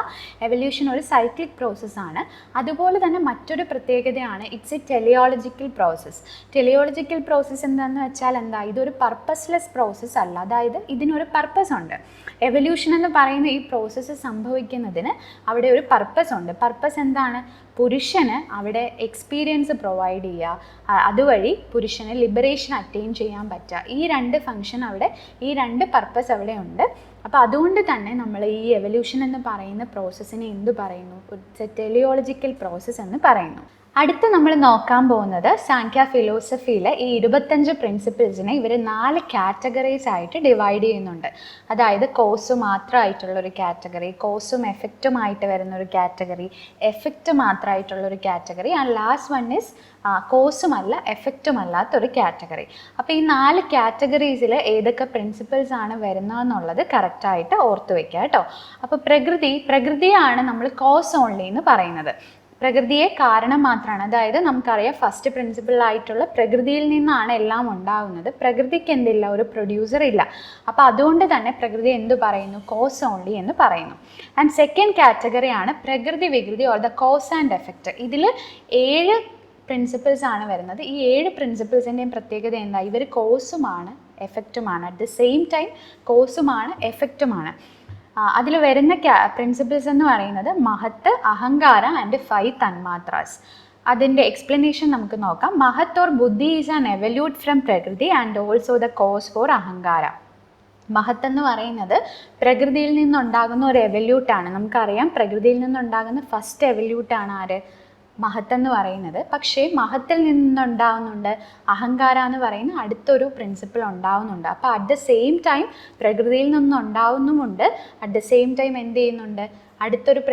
Speaker 1: എവല്യൂഷൻ ഒരു സൈക്ലിക് പ്രോസസ്സാണ്. അതുപോലെ തന്നെ മറ്റൊരു പ്രത്യേകതയാണ് it's A teleological process. Teleological process എന്താണെന്ന് വെച്ചാൽ എന്താ, ഇതൊരു പർപ്പസ്ലെസ് പ്രോസസ്സ് അല്ല. അതായത് ഇതിനൊരു പർപ്പസ് ഉണ്ട്. എവല്യൂഷൻ എന്ന് പറയുന്ന ഈ പ്രോസസ്സ് സംഭവിക്കുന്നതിന് അവിടെ ഒരു പർപ്പസ് ഉണ്ട്. പർപ്പസ് എന്താണ്? പുരുഷന് അവിടെ എക്സ്പീരിയൻസ് പ്രൊവൈഡ് ചെയ്യുക, അതുവഴി പുരുഷന് ലിബറേഷൻ അറ്റൈൻ ചെയ്യാൻ പറ്റുക. ഈ രണ്ട് ഫങ്ഷൻ അവിടെ, ഈ രണ്ട് പർപ്പസ് അവിടെ ഉണ്ട്. അപ്പോൾ അതുകൊണ്ട് തന്നെ നമ്മൾ ഈ എവല്യൂഷൻ എന്ന് പറയുന്ന പ്രോസസ്സിനെ എന്ത് പറയുന്നു? ടെലിയോളജിക്കൽ പ്രോസസ്സ് എന്ന് പറയുന്നു. അടുത്ത് നമ്മൾ നോക്കാൻ പോകുന്നത് സാങ്ക്യ ഫിലോസഫിയിലെ ഈ 25 പ്രിൻസിപ്പിൾസിനെ ഇവർ 4 കാറ്റഗറീസ് ആയിട്ട് ഡിവൈഡ് ചെയ്യുന്നുണ്ട്. അതായത് കോസ് മാത്രമായിട്ടുള്ള ഒരു കാറ്റഗറി, കോസും എഫക്റ്റുമായിട്ട് വരുന്ന ഒരു കാറ്റഗറി, എഫക്റ്റ് മാത്രമായിട്ടുള്ളൊരു category, and last one is കോസുമല്ല എഫക്റ്റും അല്ലാത്തൊരു കാറ്റഗറി. അപ്പോൾ ഈ 4 കാറ്റഗറീസിൽ ഏതൊക്കെ പ്രിൻസിപ്പിൾസ് ആണ് വരുന്നതെന്നുള്ളത് കറക്റ്റായിട്ട് ഓർത്ത് വെക്കുക കേട്ടോ. അപ്പോൾ പ്രകൃതിയാണ് നമ്മൾ കോസ് ഓൺലി എന്ന് പറയുന്നത്. പ്രകൃതിയെ കാരണം മാത്രമാണ്. അതായത് നമുക്കറിയാം ഫസ്റ്റ് പ്രിൻസിപ്പിളായിട്ടുള്ള പ്രകൃതിയിൽ നിന്നാണ് എല്ലാം ഉണ്ടാകുന്നത്. പ്രകൃതിക്ക് എന്തില്ല, ഒരു പ്രൊഡ്യൂസർ ഇല്ല. അപ്പോൾ അതുകൊണ്ട് തന്നെ പ്രകൃതി എന്ത് പറയുന്നു, കോസ് ഓൺലി എന്ന് പറയുന്നു. ആൻഡ് സെക്കൻഡ് കാറ്റഗറിയാണ് പ്രകൃതി വികൃതി or the cause and effect. ഇതിൽ 7 പ്രിൻസിപ്പിൾസ് ആണ് വരുന്നത്. ഈ 7 പ്രിൻസിപ്പിൾസിൻ്റെയും പ്രത്യേകത എന്താ, ഇവർ കോസുമാണ് എഫക്റ്റുമാണ്, അറ്റ് ദ സെയിം ടൈം കോസുമാണ് എഫക്റ്റുമാണ്. അതിൽ വരുന്ന പ്രിൻസിപ്പിൾസ് എന്ന് പറയുന്നത് മഹത്ത്, അഹങ്കാര ആൻഡ് 5 തന്മാത്രാസ്. അതിൻ്റെ എക്സ്പ്ലനേഷൻ നമുക്ക് നോക്കാം. Mahat or buddhi is an evolute from prakriti and also the cause for ahankara. മഹത്ത് എന്ന് പറയുന്നത് പ്രകൃതിയിൽ നിന്നുണ്ടാകുന്ന ഒരു എവല്യൂട്ടാണ്. നമുക്കറിയാം പ്രകൃതിയിൽ നിന്നുണ്ടാകുന്ന ഫസ്റ്റ് എവല്യൂട്ടാണ് ആര്, മഹത്ത് എന്ന് പറയുന്നത്. പക്ഷേ മഹത്തിൽ നിന്നുണ്ടാവുന്നുണ്ട് അഹങ്കാര എന്ന് പറയുന്ന അടുത്തൊരു പ്രിൻസിപ്പിൾ ഉണ്ടാവുന്നുണ്ട്. അപ്പോൾ അറ്റ് ദ സെയിം ടൈം പ്രകൃതിയിൽ നിന്നുണ്ടാവുന്നുമുണ്ട്, അറ്റ് ദ സെയിം ടൈം എന്ത് ചെയ്യുന്നുണ്ട്, അടുത്തൊരു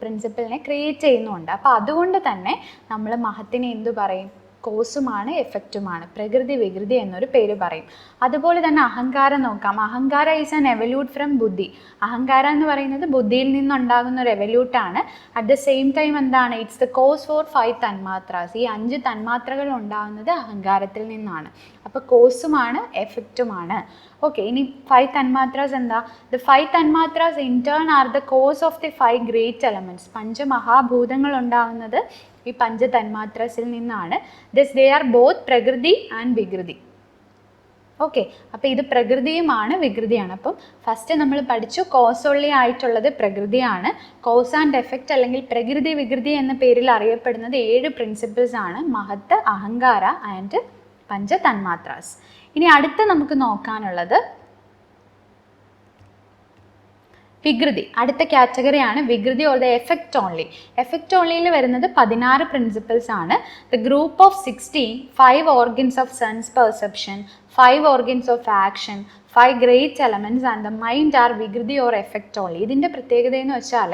Speaker 1: പ്രിൻസിപ്പിളിനെ ക്രിയേറ്റ് ചെയ്യുന്നുമുണ്ട്. അപ്പോൾ അതുകൊണ്ട് തന്നെ നമ്മൾ മഹത്തിനെ എന്തു പറയും, കോസുമാണ് എഫക്റ്റുമാണ്, പ്രകൃതി വികൃതി എന്നൊരു പേര് പറയും. അതുപോലെ തന്നെ അഹങ്കാരം നോക്കാം. അഹങ്കാര ഈസ് ആൻ എവല്യൂട്ട് ഫ്രം ബുദ്ധി. അഹങ്കാര എന്ന് പറയുന്നത് ബുദ്ധിയിൽ നിന്നുണ്ടാകുന്ന ഒരു എവല്യൂട്ടാണ്. അറ്റ് ദ സെയിം ടൈം എന്താണ്, ഇറ്റ്സ് ദ കോസ് ഫോർ 5 തന്മാത്രാസ്. ഈ 5 തന്മാത്രകൾ ഉണ്ടാകുന്നത് അഹങ്കാരത്തിൽ നിന്നാണ്. അപ്പോൾ കോസുമാണ് എഫക്റ്റുമാണ്. ഓക്കെ, ഇനി 5 തന്മാത്രാസ് എന്താ, the 5 tanmatras in turn are the cause of the 5 great elements. പഞ്ചമഹാഭൂതങ്ങൾ ഉണ്ടാകുന്നത് ഈ 5 തന്മാത്രസിൽ നിന്നാണ്. This they are both prakriti and vikriti. Okay, അപ്പോൾ ഇത് പ്രകൃതിയുമാണ് വികൃതിയാണ്. അപ്പം ഫസ്റ്റ് നമ്മൾ പഠിച്ചു കോസൊള്ളി ആയിട്ടുള്ളത് പ്രകൃതിയാണ്. കോസ് ആൻഡ് എഫക്റ്റ് അല്ലെങ്കിൽ പ്രകൃതി വികൃതി എന്ന പേരിൽ അറിയപ്പെടുന്നത് 7 പ്രിൻസിപ്പിൾസ് ആണ്, മഹത്ത്, അഹങ്കാര ആൻഡ് 5 തന്മാത്രാസ്. ഇനി അടുത്ത് നമുക്ക് നോക്കാനുള്ളത് വികൃതി. അടുത്ത കാറ്റഗറിയാണ് vikriti or the effect only. Effect ഓൺലിയിൽ വരുന്നത് 16 പ്രിൻസിപ്പിൾസ് ആണ്. The group of 16, 5 organs of sense perception, 5 organs of action, 5 great elements and the mind are vikriti or effect only. ഇതിൻ്റെ പ്രത്യേകത എന്ന് വെച്ചാൽ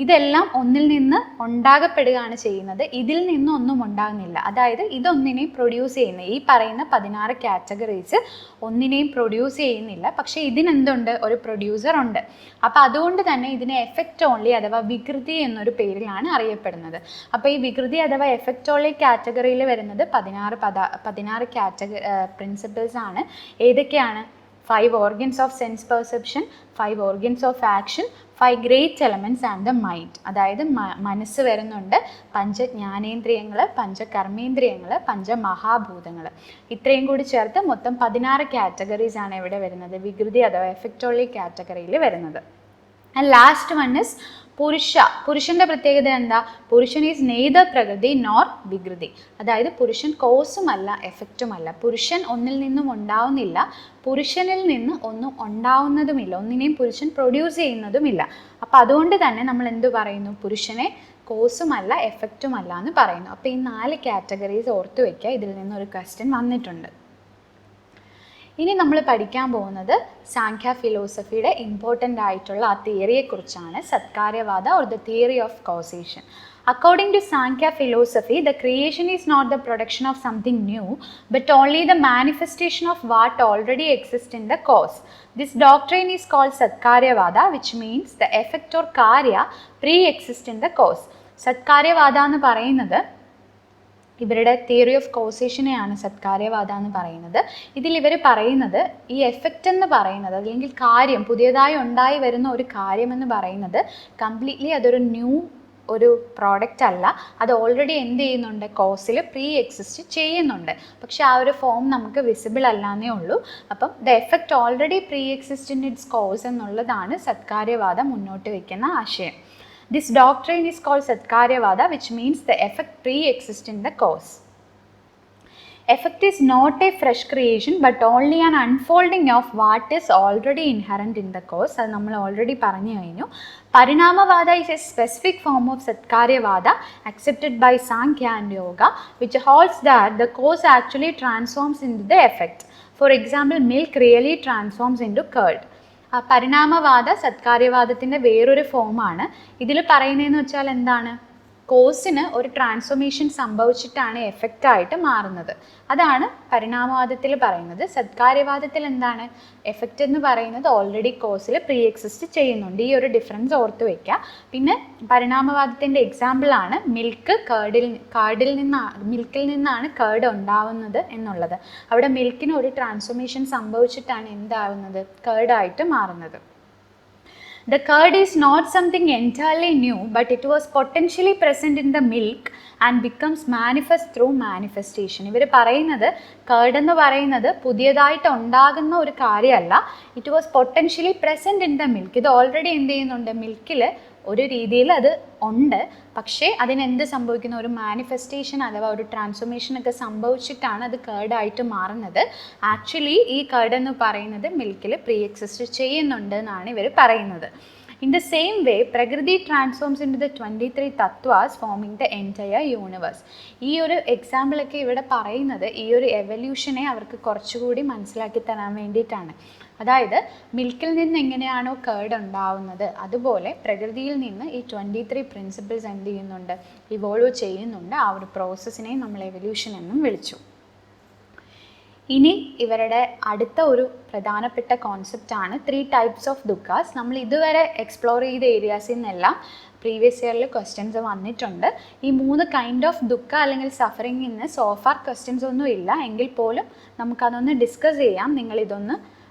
Speaker 1: ഇതെല്ലാം ഒന്നിൽ നിന്ന് ഉണ്ടാകപ്പെടുകയാണ് ചെയ്യുന്നത്, ഇതിൽ നിന്നൊന്നും ഉണ്ടാകുന്നില്ല. അതായത് ഇതൊന്നിനെയും പ്രൊഡ്യൂസ് ചെയ്യുന്ന ഈ പറയുന്ന 16 കാറ്റഗറീസ് ഒന്നിനെയും പ്രൊഡ്യൂസ് ചെയ്യുന്നില്ല. പക്ഷേ ഇതിനെന്തുണ്ട്, ഒരു പ്രൊഡ്യൂസർ ഉണ്ട്. അപ്പോൾ അതുകൊണ്ട് തന്നെ ഇതിനെ എഫക്റ്റ് ഓൺലി അഥവാ വികൃതി എന്നൊരു പേരിലാണ് അറിയപ്പെടുന്നത്. അപ്പോൾ ഈ വികൃതി അഥവാ എഫക്റ്റ് ഓൺലി കാറ്റഗറിയിൽ വരുന്നത് 16 പ്രിൻസിപ്പിൾസ് ആണ്. ഏതൊക്കെയാണ്, 5 organs of sense perception, 5 organs of action, 5 great elements and the mind. അതായത് മനസ്സ് വരുന്നുണ്ട്, 5 ജ്ഞാനേന്ദ്രിയങ്ങൾ, 5 കർമ്മേന്ദ്രിയങ്ങൾ, 5 മഹാഭൂതങ്ങൾ. ഇത്രയും കൂടി ചേർത്ത് മൊത്തം 16 കാറ്റഗറീസ് ആണ് ഇവിടെ വരുന്നത്, വികൃതി അഥവാ എഫക്റ്റ് ഓൺലി കാറ്റഗറിയിൽ വരുന്നത്. ആൻഡ് ലാസ്റ്റ് വൺ ഇസ് പുരുഷൻ്റെ പ്രത്യേകത എന്താ, പുരുഷൻ ഈസ് നെയ്തർ പ്രകൃതി നോർ വികൃതി. അതായത് പുരുഷൻ കോസുമല്ല എഫക്റ്റുമല്ല. പുരുഷൻ ഒന്നിൽ നിന്നും ഉണ്ടാവുന്നില്ല, പുരുഷനിൽ നിന്ന് ഒന്നും ഉണ്ടാവുന്നതുമില്ല, ഒന്നിനെയും പുരുഷൻ പ്രൊഡ്യൂസ് ചെയ്യുന്നതുമില്ല. അപ്പോൾ അതുകൊണ്ട് തന്നെ നമ്മൾ എന്തു പറയുന്നു, പുരുഷനെ കോസുമല്ല എഫക്റ്റുമല്ല എന്ന് പറയുന്നു. അപ്പോൾ ഈ 4 കാറ്റഗറീസ് ഓർത്തു വയ്ക്കുക. ഇതിൽ നിന്നൊരു ക്വസ്റ്റ്യൻ വന്നിട്ടുണ്ട്. ഇനി നമ്മൾ പഠിക്കാൻ പോകുന്നത് സാങ്ക്യ ഫിലോസഫിയുടെ ഇമ്പോർട്ടൻ്റ് ആയിട്ടുള്ള ആ തിയറിയെക്കുറിച്ചാണ്, satkaryavada or the theory of causation. According to Sankhya philosophy, the creation is not the production of something new, but only the manifestation of what already exists in the cause. This doctrine is called Satkaryavada, which means the effect or karya pre-exist in the cause. Satkaryavada എന്ന് പറയുന്നത് ഇവരുടെ theory of കോസേഷനെയാണ് സത്കാര്യവാദ എന്ന് പറയുന്നത്. ഇതിൽ ഇവർ പറയുന്നത് ഈ effect എന്ന് പറയുന്നത് അല്ലെങ്കിൽ കാര്യം, പുതിയതായി ഉണ്ടായി വരുന്ന ഒരു കാര്യം എന്ന് പറയുന്നത് കംപ്ലീറ്റ്ലി അതൊരു ന്യൂ ഒരു പ്രോഡക്റ്റ് അല്ല, അത് ഓൾറെഡി എന്ത് ചെയ്യുന്നുണ്ട്, കോസിൽ പ്രീ എക്സിസ്റ്റ് ചെയ്യുന്നുണ്ട്. പക്ഷെ ആ ഒരു ഫോം നമുക്ക് വിസിബിൾ അല്ലാന്നേ ഉള്ളൂ. അപ്പം the effect already preexist in its cause എന്നുള്ളതാണ് സത്കാര്യവാദം മുന്നോട്ട് വയ്ക്കുന്ന ആശയം. This doctrine is called Satkaryavada, which means the effect pre-exists in the cause. effect is not a fresh creation but only an unfolding of what is already inherent in the cause. അത് നമ്മൾ already പറഞ്ഞു കഴിഞ്ഞു. Parinamavada is a specific form of Satkaryavada accepted by Sankhya and Yoga, which holds that the cause actually transforms into the effect. For example, milk really transforms into curd. പരിണാമവാദ സത്കാര്യവാദത്തിൻ്റെ വേറൊരു ഫോമാണ്. ഇതിൽ പറയുന്നതെന്ന് വെച്ചാൽ എന്താണ്? കോസിന് ഒരു ട്രാൻസ്ഫോർമേഷൻ സംഭവിച്ചിട്ടാണ് എഫക്റ്റായിട്ട് മാറുന്നത്. അതാണ് പരിണാമവാദത്തിൽ പറയുന്നത്. സത്കാര്യവാദത്തിൽ എന്താണ്? എഫക്റ്റ് എന്ന് പറയുന്നത് ഓൾറെഡി കോസിൽ പ്രീ എക്സിസ്റ്റ് ചെയ്യുന്നുണ്ട്. ഈ ഒരു ഡിഫറൻസ് ഓർത്ത് വയ്ക്കുക. പിന്നെ പരിണാമവാദത്തിൻ്റെ എക്സാമ്പിളാണ് മിൽക്കിൽ നിന്നാണ് കേർഡ് ഉണ്ടാവുന്നത് എന്നുള്ളത്. അവിടെ മിൽക്കിന് ഒരു ട്രാൻസ്ഫോർമേഷൻ സംഭവിച്ചിട്ടാണ് എന്താവുന്നത്? കേർഡായിട്ട് മാറുന്നത്. The curd is not something entirely new, but it was potentially present in the milk and becomes manifest through manifestation. ഇവർ പറയുന്നത് കേർഡ് എന്ന് പറയുന്നത് പുതിയതായിട്ട് ഉണ്ടാകുന്ന ഒരു കാര്യമല്ല. It was potentially present in the milk. ഇത് ഓൾറെഡി എന്ത് ചെയ്യുന്നുണ്ട്? മിൽക്കിൽ ഒരു രീതിയിൽ അത് ഉണ്ട്. പക്ഷേ അതിനെന്ത് സംഭവിക്കുന്ന ഒരു മാനിഫെസ്റ്റേഷൻ അഥവാ ഒരു ട്രാൻസ്ഫോർമേഷനൊക്കെ സംഭവിച്ചിട്ടാണ് അത് കേർഡായിട്ട് മാറുന്നത്. ആക്ച്വലി ഈ കേർഡ് എന്ന് പറയുന്നത് മിൽക്കിൽ പ്രീ എക്സിസ്റ്റ് ചെയ്യുന്നുണ്ട് എന്നാണ് ഇവർ പറയുന്നത്. In the same way, Prakriti transforms into the 23 tattvas forming the entire universe. ഈ ഒരു എക്സാമ്പിളൊക്കെ ഇവിടെ പറയുന്നത് ഈ ഒരു എവല്യൂഷനെ അവർക്ക് കുറച്ചുകൂടി മനസ്സിലാക്കി തരാൻ വേണ്ടിയിട്ടാണ്. അതായത് മിൽക്കിൽ നിന്ന് എങ്ങനെയാണോ കേർഡ് ഉണ്ടാവുന്നത് അതുപോലെ പ്രകൃതിയിൽ നിന്ന് ഈ 23 പ്രിൻസിപ്പിൾസ് എന്ത് ചെയ്യുന്നുണ്ട്? ഇവോൾവ് ചെയ്യുന്നുണ്ട്. ആ ഒരു പ്രോസസ്സിനെ നമ്മൾ എവല്യൂഷൻ എന്നും വിളിച്ചു. ഇനി ഇവരുടെ അടുത്ത ഒരു പ്രധാനപ്പെട്ട കോൺസെപ്റ്റാണ് 3 ടൈപ്സ് ഓഫ് ദുഃഖാസ്. നമ്മൾ ഇതുവരെ എക്സ്പ്ലോർ ചെയ്ത ഏരിയാസിൽ നിന്നെല്ലാം പ്രീവിയസ് ഇയറിൽ ക്വസ്റ്റ്യൻസ് വന്നിട്ടുണ്ട്. ഈ 3 കൈൻഡ് ഓഫ് ദുഃഖ അല്ലെങ്കിൽ സഫറിങ്ങിൽ നിന്ന് സോഫാർ ക്വസ്റ്റ്യൻസ് ഒന്നും ഇല്ല. എങ്കിൽ പോലും നമുക്കതൊന്ന് ഡിസ്കസ് ചെയ്യാം. നിങ്ങളിതൊന്ന്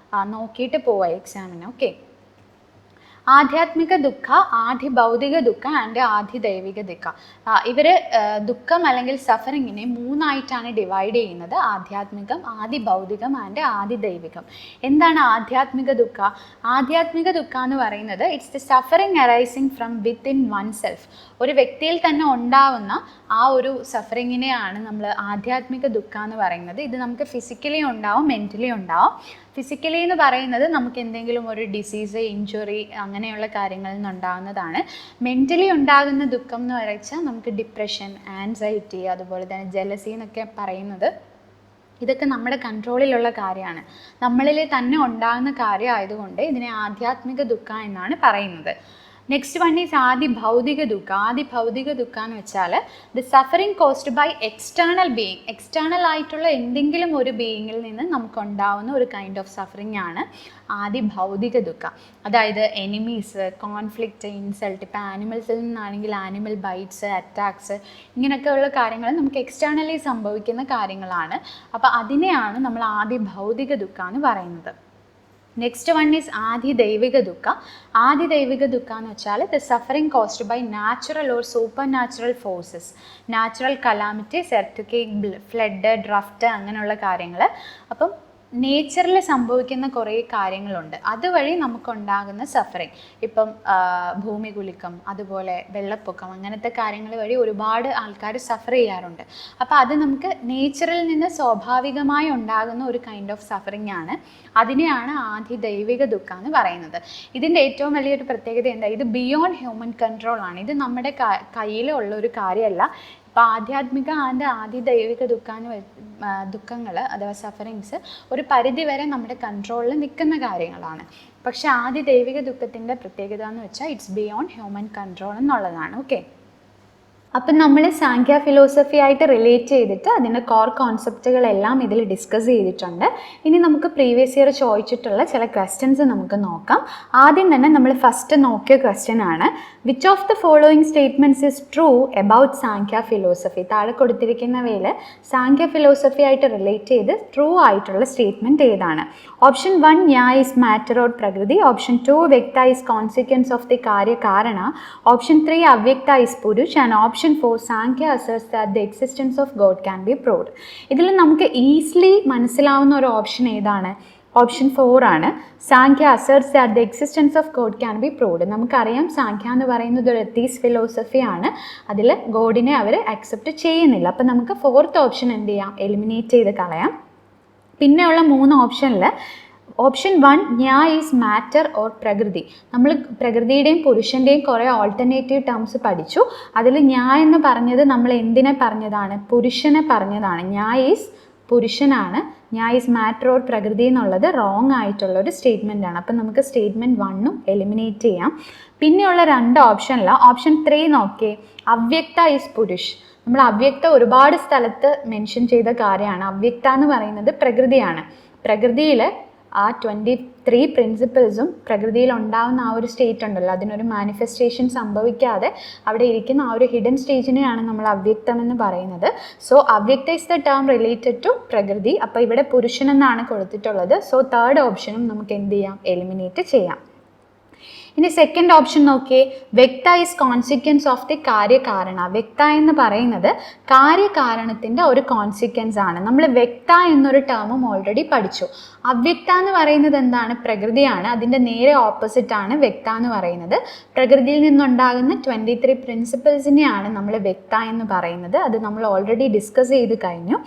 Speaker 1: നോക്കിയിട്ട് പോവാം എക്സാമിന്. ഓക്കെ. ആധ്യാത്മിക ദുഃഖ, ആദി ഭൗതിക ദുഃഖ ആൻഡ് ആദി ദൈവിക ദുഃഖ. ഇവർ ദുഃഖം അല്ലെങ്കിൽ സഫറിങ്ങിനെ 3ആയിട്ടാണ് ഡിവൈഡ് ചെയ്യുന്നത്. ആധ്യാത്മികം, ആദി ഭൗതികം ആൻഡ് ആദി ദൈവികം. എന്താണ് ആധ്യാത്മിക ദുഃഖ? ആധ്യാത്മിക ദുഃഖ എന്ന് പറയുന്നത് it's the suffering arising from within one self. ഒരു വ്യക്തിയിൽ തന്നെ ഉണ്ടാവുന്ന ആ ഒരു സഫറിങ്ങിനെയാണ് നമ്മൾ ആധ്യാത്മിക ദുഃഖ എന്ന് പറയുന്നത്. ഇത് നമുക്ക് ഫിസിക്കലി ഉണ്ടാവും, മെൻ്റലി ഉണ്ടാവും. ഫിസിക്കലി എന്ന് പറയുന്നത് നമുക്ക് എന്തെങ്കിലും ഒരു ഡിസീസ്, ഇഞ്ചുറി അങ്ങനെയുള്ള കാര്യങ്ങളിൽ നിന്നുണ്ടാകുന്നതാണ്. മെൻ്റലി ഉണ്ടാകുന്ന ദുഃഖം എന്ന് വെച്ചാൽ നമുക്ക് ഡിപ്രഷൻ, ആൻസൈറ്റി, അതുപോലെ തന്നെ ജലസി എന്നൊക്കെ പറയുന്നത് ഇതൊക്കെ നമ്മുടെ കൺട്രോളിലുള്ള കാര്യമാണ്. നമ്മളിൽ തന്നെ ഉണ്ടാകുന്ന കാര്യമായതുകൊണ്ട് ഇതിനെ ആധ്യാത്മിക ദുഃഖ എന്നാണ് പറയുന്നത്. നെക്സ്റ്റ് വൺ ഈസ് ആദി ഭൗതിക ദുഃഖ. ആദി ഭൗതിക ദുഃഖ എന്ന് വെച്ചാൽ the suffering caused by external being. External ആയിട്ടുള്ള എന്തെങ്കിലും ഒരു ബീയിങ്ങിൽ നിന്ന് നമുക്കുണ്ടാവുന്ന ഒരു കൈൻഡ് ഓഫ് സഫറിങ് ആണ് ആദി ഭൗതിക ദുഃഖ. അതായത് എനിമീസ്, കോൺഫ്ലിക്റ്റ്, ഇൻസൾട്ട്. ഇപ്പോൾ ആനിമൽസിൽ നിന്നാണെങ്കിൽ ആനിമൽ ബൈറ്റ്സ്, അറ്റാക്സ്, ഇങ്ങനെയൊക്കെയുള്ള കാര്യങ്ങൾ നമുക്ക് എക്സ്റ്റേണലി സംഭവിക്കുന്ന കാര്യങ്ങളാണ്. അപ്പോൾ അതിനെയാണ് നമ്മൾ ആദി ഭൗതിക ദുഃഖ എന്ന് പറയുന്നത്. നെക്സ്റ്റ് വൺ ഈസ് ആദി ദൈവിക ദുഃഖ. ആദി ദൈവിക ദുഃഖ എന്ന് വെച്ചാൽ the suffering caused by natural or super natural forces. Natural calamities, earth, flood, drought അങ്ങനെയുള്ള കാര്യങ്ങൾ. അപ്പം നേച്ചറിൽ സംഭവിക്കുന്ന കുറേ കാര്യങ്ങളുണ്ട്, അതുവഴി നമുക്കുണ്ടാകുന്ന സഫറിങ്. ഇപ്പം ഭൂമികുലുക്കം, അതുപോലെ വെള്ളപ്പൊക്കം, അങ്ങനത്തെ കാര്യങ്ങൾ വഴി ഒരുപാട് ആൾക്കാർ സഫർ ചെയ്യാറുണ്ട്. അപ്പോൾ അത് നമുക്ക് നേച്ചറിൽ നിന്ന് സ്വാഭാവികമായി ഉണ്ടാകുന്ന ഒരു കൈൻഡ് ഓഫ് സഫറിങ് ആണ്. അതിനെയാണ് ആദി ദൈവിക ദുഃഖ എന്ന് പറയുന്നത്. ഇതിൻ്റെ ഏറ്റവും വലിയൊരു പ്രത്യേകത എന്താ? ഇത് ബിയോണ്ട് ഹ്യൂമൻ കൺട്രോൾ ആണ്. ഇത് നമ്മുടെ കയ്യിലുള്ള ഒരു കാര്യമല്ല. അപ്പോൾ ആധ്യാത്മിക ആൻഡ് ആദി ദൈവിക ദുഃഖങ്ങൾ അഥവാ സഫറിങ്സ് ഒരു പരിധി വരെ നമ്മുടെ കൺട്രോളിൽ നിൽക്കുന്ന കാര്യങ്ങളാണ്. പക്ഷേ ആദി ദൈവിക ദുഃഖത്തിൻ്റെ പ്രത്യേകത എന്ന് വെച്ചാൽ ഇറ്റ്സ് ബിയോണ്ട് ഹ്യൂമൻ കൺട്രോൾ എന്നുള്ളതാണ്. ഓക്കെ. അപ്പം നമ്മൾ സാങ്ക്യ ഫിലോസഫി ആയിട്ട് റിലേറ്റ് ചെയ്തിട്ട് അതിൻ്റെ കോർ കോൺസെപ്റ്റുകളെല്ലാം ഇതിൽ ഡിസ്കസ് ചെയ്തിട്ടുണ്ട്. ഇനി നമുക്ക് പ്രീവിയസ് ഇയർ ചോദിച്ചിട്ടുള്ള ചില ക്വസ്റ്റ്യൻസ് നമുക്ക് നോക്കാം. ആദ്യം തന്നെ നമ്മൾ ഫസ്റ്റ് നോക്കിയ ക്വസ്റ്റ്യൻ ആണ്, which of the following statements is true about Sankhya philosophy? താഴെ കൊടുത്തിരിക്കുന്നവയിൽ സാങ്ക്യ ഫിലോസഫി ആയിട്ട് റിലേറ്റ് ചെയ്ത് ട്രൂ ആയിട്ടുള്ള സ്റ്റേറ്റ്മെൻറ്റ് ഏതാണ്? ഓപ്ഷൻ 1 ന്യായ ഇസ് മാറ്റർ ഓർ പ്രകൃതി. ഓപ്ഷൻ 2 വ്യക്ത ഇസ് കോൺസിക്വൻസ് ഓഫ് ദി കാര്യകാരണ. ഓപ്ഷൻ 3 അവ്യക്ത is Purush. And option 4 Sankhya asserts that the existence of God can be proved. ഇതിൽ നമുക്ക് ഈസിലി മനസ്സിലാവുന്ന ഒരു ഓപ്ഷൻ ഏതാണ്? ഓപ്ഷൻ 4 ആണ്. Sankhya asserts that the existence of God can be proved. നമുക്കറിയാം സാങ്ക്യ എന്ന് പറയുന്നത് ഒരു എത്തീസ് ഫിലോസഫിയാണ്. അതിൽ ഗോഡിനെ അവർ അക്സെപ്റ്റ് ചെയ്യുന്നില്ല. അപ്പം നമുക്ക് 4th ഓപ്ഷൻ എന്ത് ചെയ്യാം, എലിമിനേറ്റ് ചെയ്ത് കളയാം. പിന്നെയുള്ള 3 ഓപ്ഷനിൽ ഓപ്ഷൻ 1 ന്യാ ഈസ് മാറ്റർ ഓർ പ്രകൃതി. നമ്മൾ പ്രകൃതിയുടെയും പുരുഷൻ്റെയും കുറേ ഓൾട്ടർനേറ്റീവ് ടേംസ് പഠിച്ചു. അതിൽ ന്യാ എന്ന് പറഞ്ഞത് നമ്മൾ എന്തിനെ പറഞ്ഞതാണ്, പുരുഷനെ പറഞ്ഞതാണ്. ന്യാ ഈസ് പുരുഷനാണ്, ന്യാ ഈസ് മാറ്റർ ഓർ പ്രകൃതി എന്നുള്ളത് റോങ് ആയിട്ടുള്ള ഒരു സ്റ്റേറ്റ്മെൻ്റ് ആണ്. അപ്പം നമുക്ക് സ്റ്റേറ്റ്മെൻറ്റ് 1 എലിമിനേറ്റ് ചെയ്യാം. പിന്നെയുള്ള 2 ഓപ്ഷനില്ല. ഓപ്ഷൻ 3 നോക്കിയേ, അവ്യക്ത ഈസ് പുരുഷ്. നമ്മൾ അവ്യക്ത ഒരുപാട് സ്ഥലത്ത് മെൻഷൻ ചെയ്ത കാര്യമാണ്. അവ്യക്ത എന്ന് പറയുന്നത് പ്രകൃതിയാണ്. പ്രകൃതിയിൽ ആ 23 പ്രിൻസിപ്പിൾസും പ്രകൃതിയിൽ ഉണ്ടാകുന്ന ആ ഒരു സ്റ്റേറ്റ് ഉണ്ടല്ലോ, അതിനൊരു മാനിഫെസ്റ്റേഷൻ സംഭവിക്കാതെ അവിടെ ഇരിക്കുന്ന ആ ഒരു ഹിഡൻ സ്റ്റേജിനെയാണ് നമ്മൾ അവ്യക്തം എന്ന് പറയുന്നത്. So avyakta is the term related to prakriti. അപ്പോൾ ഇവിടെ പുരുഷൻ എന്നാണ് കൊടുത്തിട്ടുള്ളത്. സോ 3rd ഓപ്ഷനും നമുക്ക് എന്ത് ചെയ്യാം, എലിമിനേറ്റ് ചെയ്യാം. ഇനി സെക്കൻഡ് ഓപ്ഷൻ നോക്കിയേ, വ്യക്ത ഈസ് കോൺസിക്വൻസ് ഓഫ് ദി കാര്യകാരണ. വ്യക്ത എന്ന് പറയുന്നത് കാര്യകാരണത്തിൻ്റെ ഒരു കോൺസിക്വൻസ് ആണ്. നമ്മൾ വ്യക്ത എന്നൊരു ടേമും ഓൾറെഡി പഠിച്ചു. അവ്യക്ത എന്ന് പറയുന്നത് എന്താണ്, പ്രകൃതിയാണ്. അതിൻ്റെ നേരെ ഓപ്പോസിറ്റ് ആണ് വ്യക്ത എന്ന് പറയുന്നത്. പ്രകൃതിയിൽ നിന്നുണ്ടാകുന്ന 23 പ്രിൻസിപ്പിൾസിനെയാണ് നമ്മൾ വ്യക്ത എന്ന് പറയുന്നത്. അത് നമ്മൾ ഓൾറെഡി ഡിസ്കസ് ചെയ്ത് കഴിഞ്ഞു.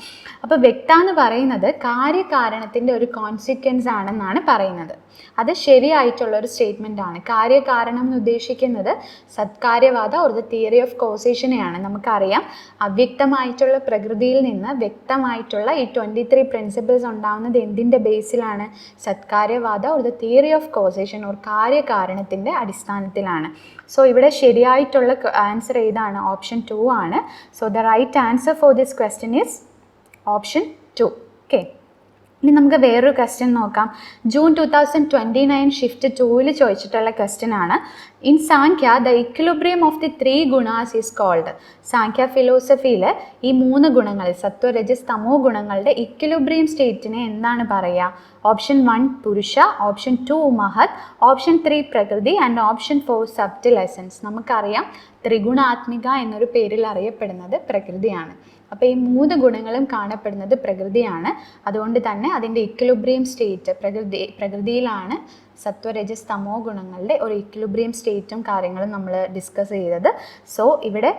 Speaker 1: അപ്പോൾ വ്യക്ത എന്ന് പറയുന്നത് കാര്യകാരണത്തിൻ്റെ ഒരു കോൺസിക്വൻസ് ആണെന്നാണ് പറയുന്നത്. അത് ശരിയായിട്ടുള്ളൊരു സ്റ്റേറ്റ്മെൻ്റ് ആണ്. കാര്യകാരണം എന്ന് ഉദ്ദേശിക്കുന്നത് സത്കാര്യവാദ ഓർ ദ തിയറി ഓഫ് കോസേഷനെയാണ്. നമുക്കറിയാം അവ്യക്തമായിട്ടുള്ള പ്രകൃതിയിൽ നിന്ന് വ്യക്തമായിട്ടുള്ള ഈ 23 പ്രിൻസിപ്പിൾസ് ഉണ്ടാകുന്നത് എന്തിൻ്റെ ബേസിലാണ്, satkaryavada or the theory of causation or കാര്യകാരണത്തിൻ്റെ അടിസ്ഥാനത്തിലാണ്. സോ ഇവിടെ ശരിയായിട്ടുള്ള ആൻസർ ഏതാണ്, ഓപ്ഷൻ 2 ആണ്. So the right answer for this question is option 2. Okay, ഇനി നമുക്ക് വേറൊരു ക്വസ്റ്റ്യൻ നോക്കാം. ജൂൺ 2029 ഷിഫ്റ്റ് 2-ൽ ചോദിച്ചിട്ടുള്ള ക്വസ്റ്റ്യൻ ആണ്. In Sankhya the equilibrium of the 3 gunas is called. Sankhya ഫിലോസഫിയിൽ ഈ 3 ഗുണങ്ങൾ, സത്വ രജസ് തമോ ഗുണങ്ങളുടെ ഇക്വിലിബ്രിയം സ്റ്റേറ്റിനെ എന്താണ് പറയുക? ഓപ്ഷൻ 1 പുരുഷ, ഓപ്ഷൻ 2 മഹത്, ഓപ്ഷൻ 3 പ്രകൃതി ആൻഡ് ഓപ്ഷൻ 4 സബ്റ്റിൽ എസൻസ്. നമുക്കറിയാം ത്രിഗുണാത്മിക എന്നൊരു പേരിൽ അറിയപ്പെടുന്നത് പ്രകൃതിയാണ്. അപ്പോൾ ഈ 3 ഗുണങ്ങളും കാണപ്പെടുന്നത് പ്രകൃതിയാണ്. അതുകൊണ്ട് തന്നെ അതിൻ്റെ ഇക്വിലിബ്രിയം സ്റ്റേറ്റ് പ്രകൃതിയിലാണ് സത്വരജസ് തമോ ഗുണങ്ങളുടെ ഒരു ഇക്വിലിബ്രിയം സ്റ്റേറ്റും കാര്യങ്ങളും നമ്മൾ ഡിസ്കസ് ചെയ്തത്. സോ ഇവിടെ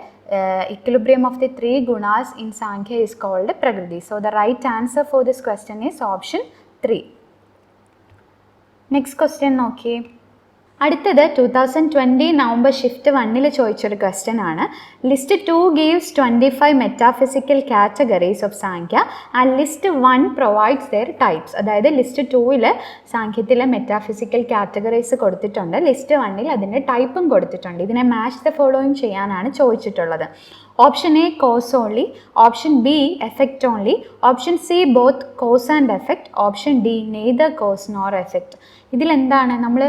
Speaker 1: equilibrium of the 3 gunas in Sankhya is called prakriti. So the right answer for this question is option 3. Next question നോക്കിയേ. അടുത്തത് 2020 നവംബർ ഷിഫ്റ്റ് 1-ൽ ചോദിച്ചൊരു ക്വസ്റ്റ്യൻ ആണ്. List 2 gives 25 metaphysical categories of Sankhya and list 1 provides their types. അതായത് list 2-ൽ സാങ്ക്യത്തിലെ metaphysical categories കൊടുത്തിട്ടുണ്ട്, list 1-ൽ അതിൻ്റെ ടൈപ്പും കൊടുത്തിട്ടുണ്ട്. ഇതിനെ മാച്ച് ദ ഫോളോയിങ് ചെയ്യാനാണ് ചോദിച്ചിട്ടുള്ളത്. Option A cos only, option B effect only, option C both cause and effect, option D neither cause nor effect. ഇതിലെന്താണ്, നമ്മൾ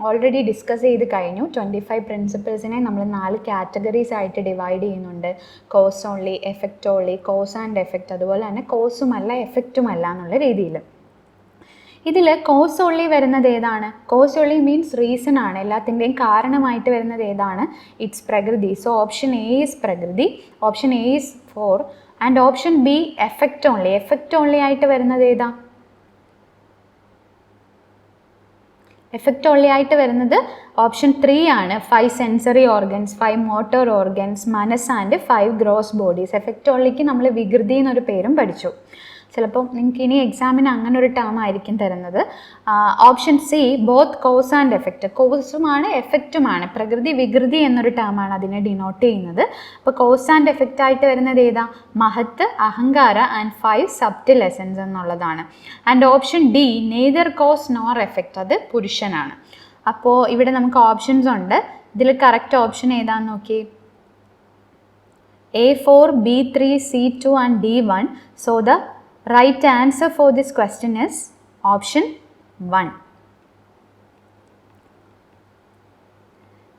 Speaker 1: ഓൾറെഡി ഡിസ്കസ് ചെയ്ത് കഴിഞ്ഞു. 25 പ്രിൻസിപ്പിൾസിനെ നമ്മൾ 4 കാറ്റഗറീസ് ആയിട്ട് ഡിവൈഡ് ചെയ്യുന്നുണ്ട്. Cause only, effect only, cause and effect, അതുപോലെ തന്നെ കോസുമല്ല എഫക്റ്റുമല്ല എന്നുള്ള രീതിയിൽ. ഇതിൽ കോസ് ഓൺലി വരുന്നത് ഏതാണ്? കോസ് ഓൺലി മീൻസ് റീസൺ ആണ്. എല്ലാത്തിൻ്റെയും കാരണമായിട്ട് വരുന്നത് ഏതാണ്? ഇറ്റ്സ് പ്രകൃതി. സോ ഓപ്ഷൻ എ ഈസ് പ്രകൃതി, option A is 4 and option B effect only. Effect only ആയിട്ട് വരുന്നത് ഏതാ? എഫക്റ്റ് ഓൺലി ആയിട്ട് വരുന്നത് ഓപ്ഷൻ 3 ആണ്. 5 സെൻസറി ഓർഗൻസ്, 5 മോട്ടോർ ഓർഗൻസ്, മനസ് ആൻഡ് 5 ഗ്രോസ് ബോഡീസ്. എഫക്റ്റ് ഓൺലിക്ക് നമ്മൾ വികൃതി എന്നൊരു പേരും പഠിച്ചു. ചിലപ്പോൾ നിങ്ങൾക്ക് ഇനി എക്സാമിന് അങ്ങനെ ഒരു ടേം ആയിരിക്കും തരുന്നത്. Option C both cause and effect. കോസുമാണ് എഫക്റ്റുമാണ്. പ്രകൃതി വികൃതി എന്നൊരു ടേമാണ് അതിനെ ഡിനോട്ട് ചെയ്യുന്നത്. അപ്പോൾ കോസ് ആൻഡ് എഫക്റ്റ് ആയിട്ട് വരുന്നത് ഏതാ? Mahat, ahankara and 5 subtle essence എന്നുള്ളതാണ്. And option D neither cause nor effect, അത് പുരുഷനാണ്. അപ്പോൾ ഇവിടെ നമുക്ക് ഓപ്ഷൻസ് ഉണ്ട്. ഇതിൽ കറക്റ്റ് ഓപ്ഷൻ ഏതാന്ന് നോക്കി. A4, B3, C2 and D1. So the right answer for this question is option 1.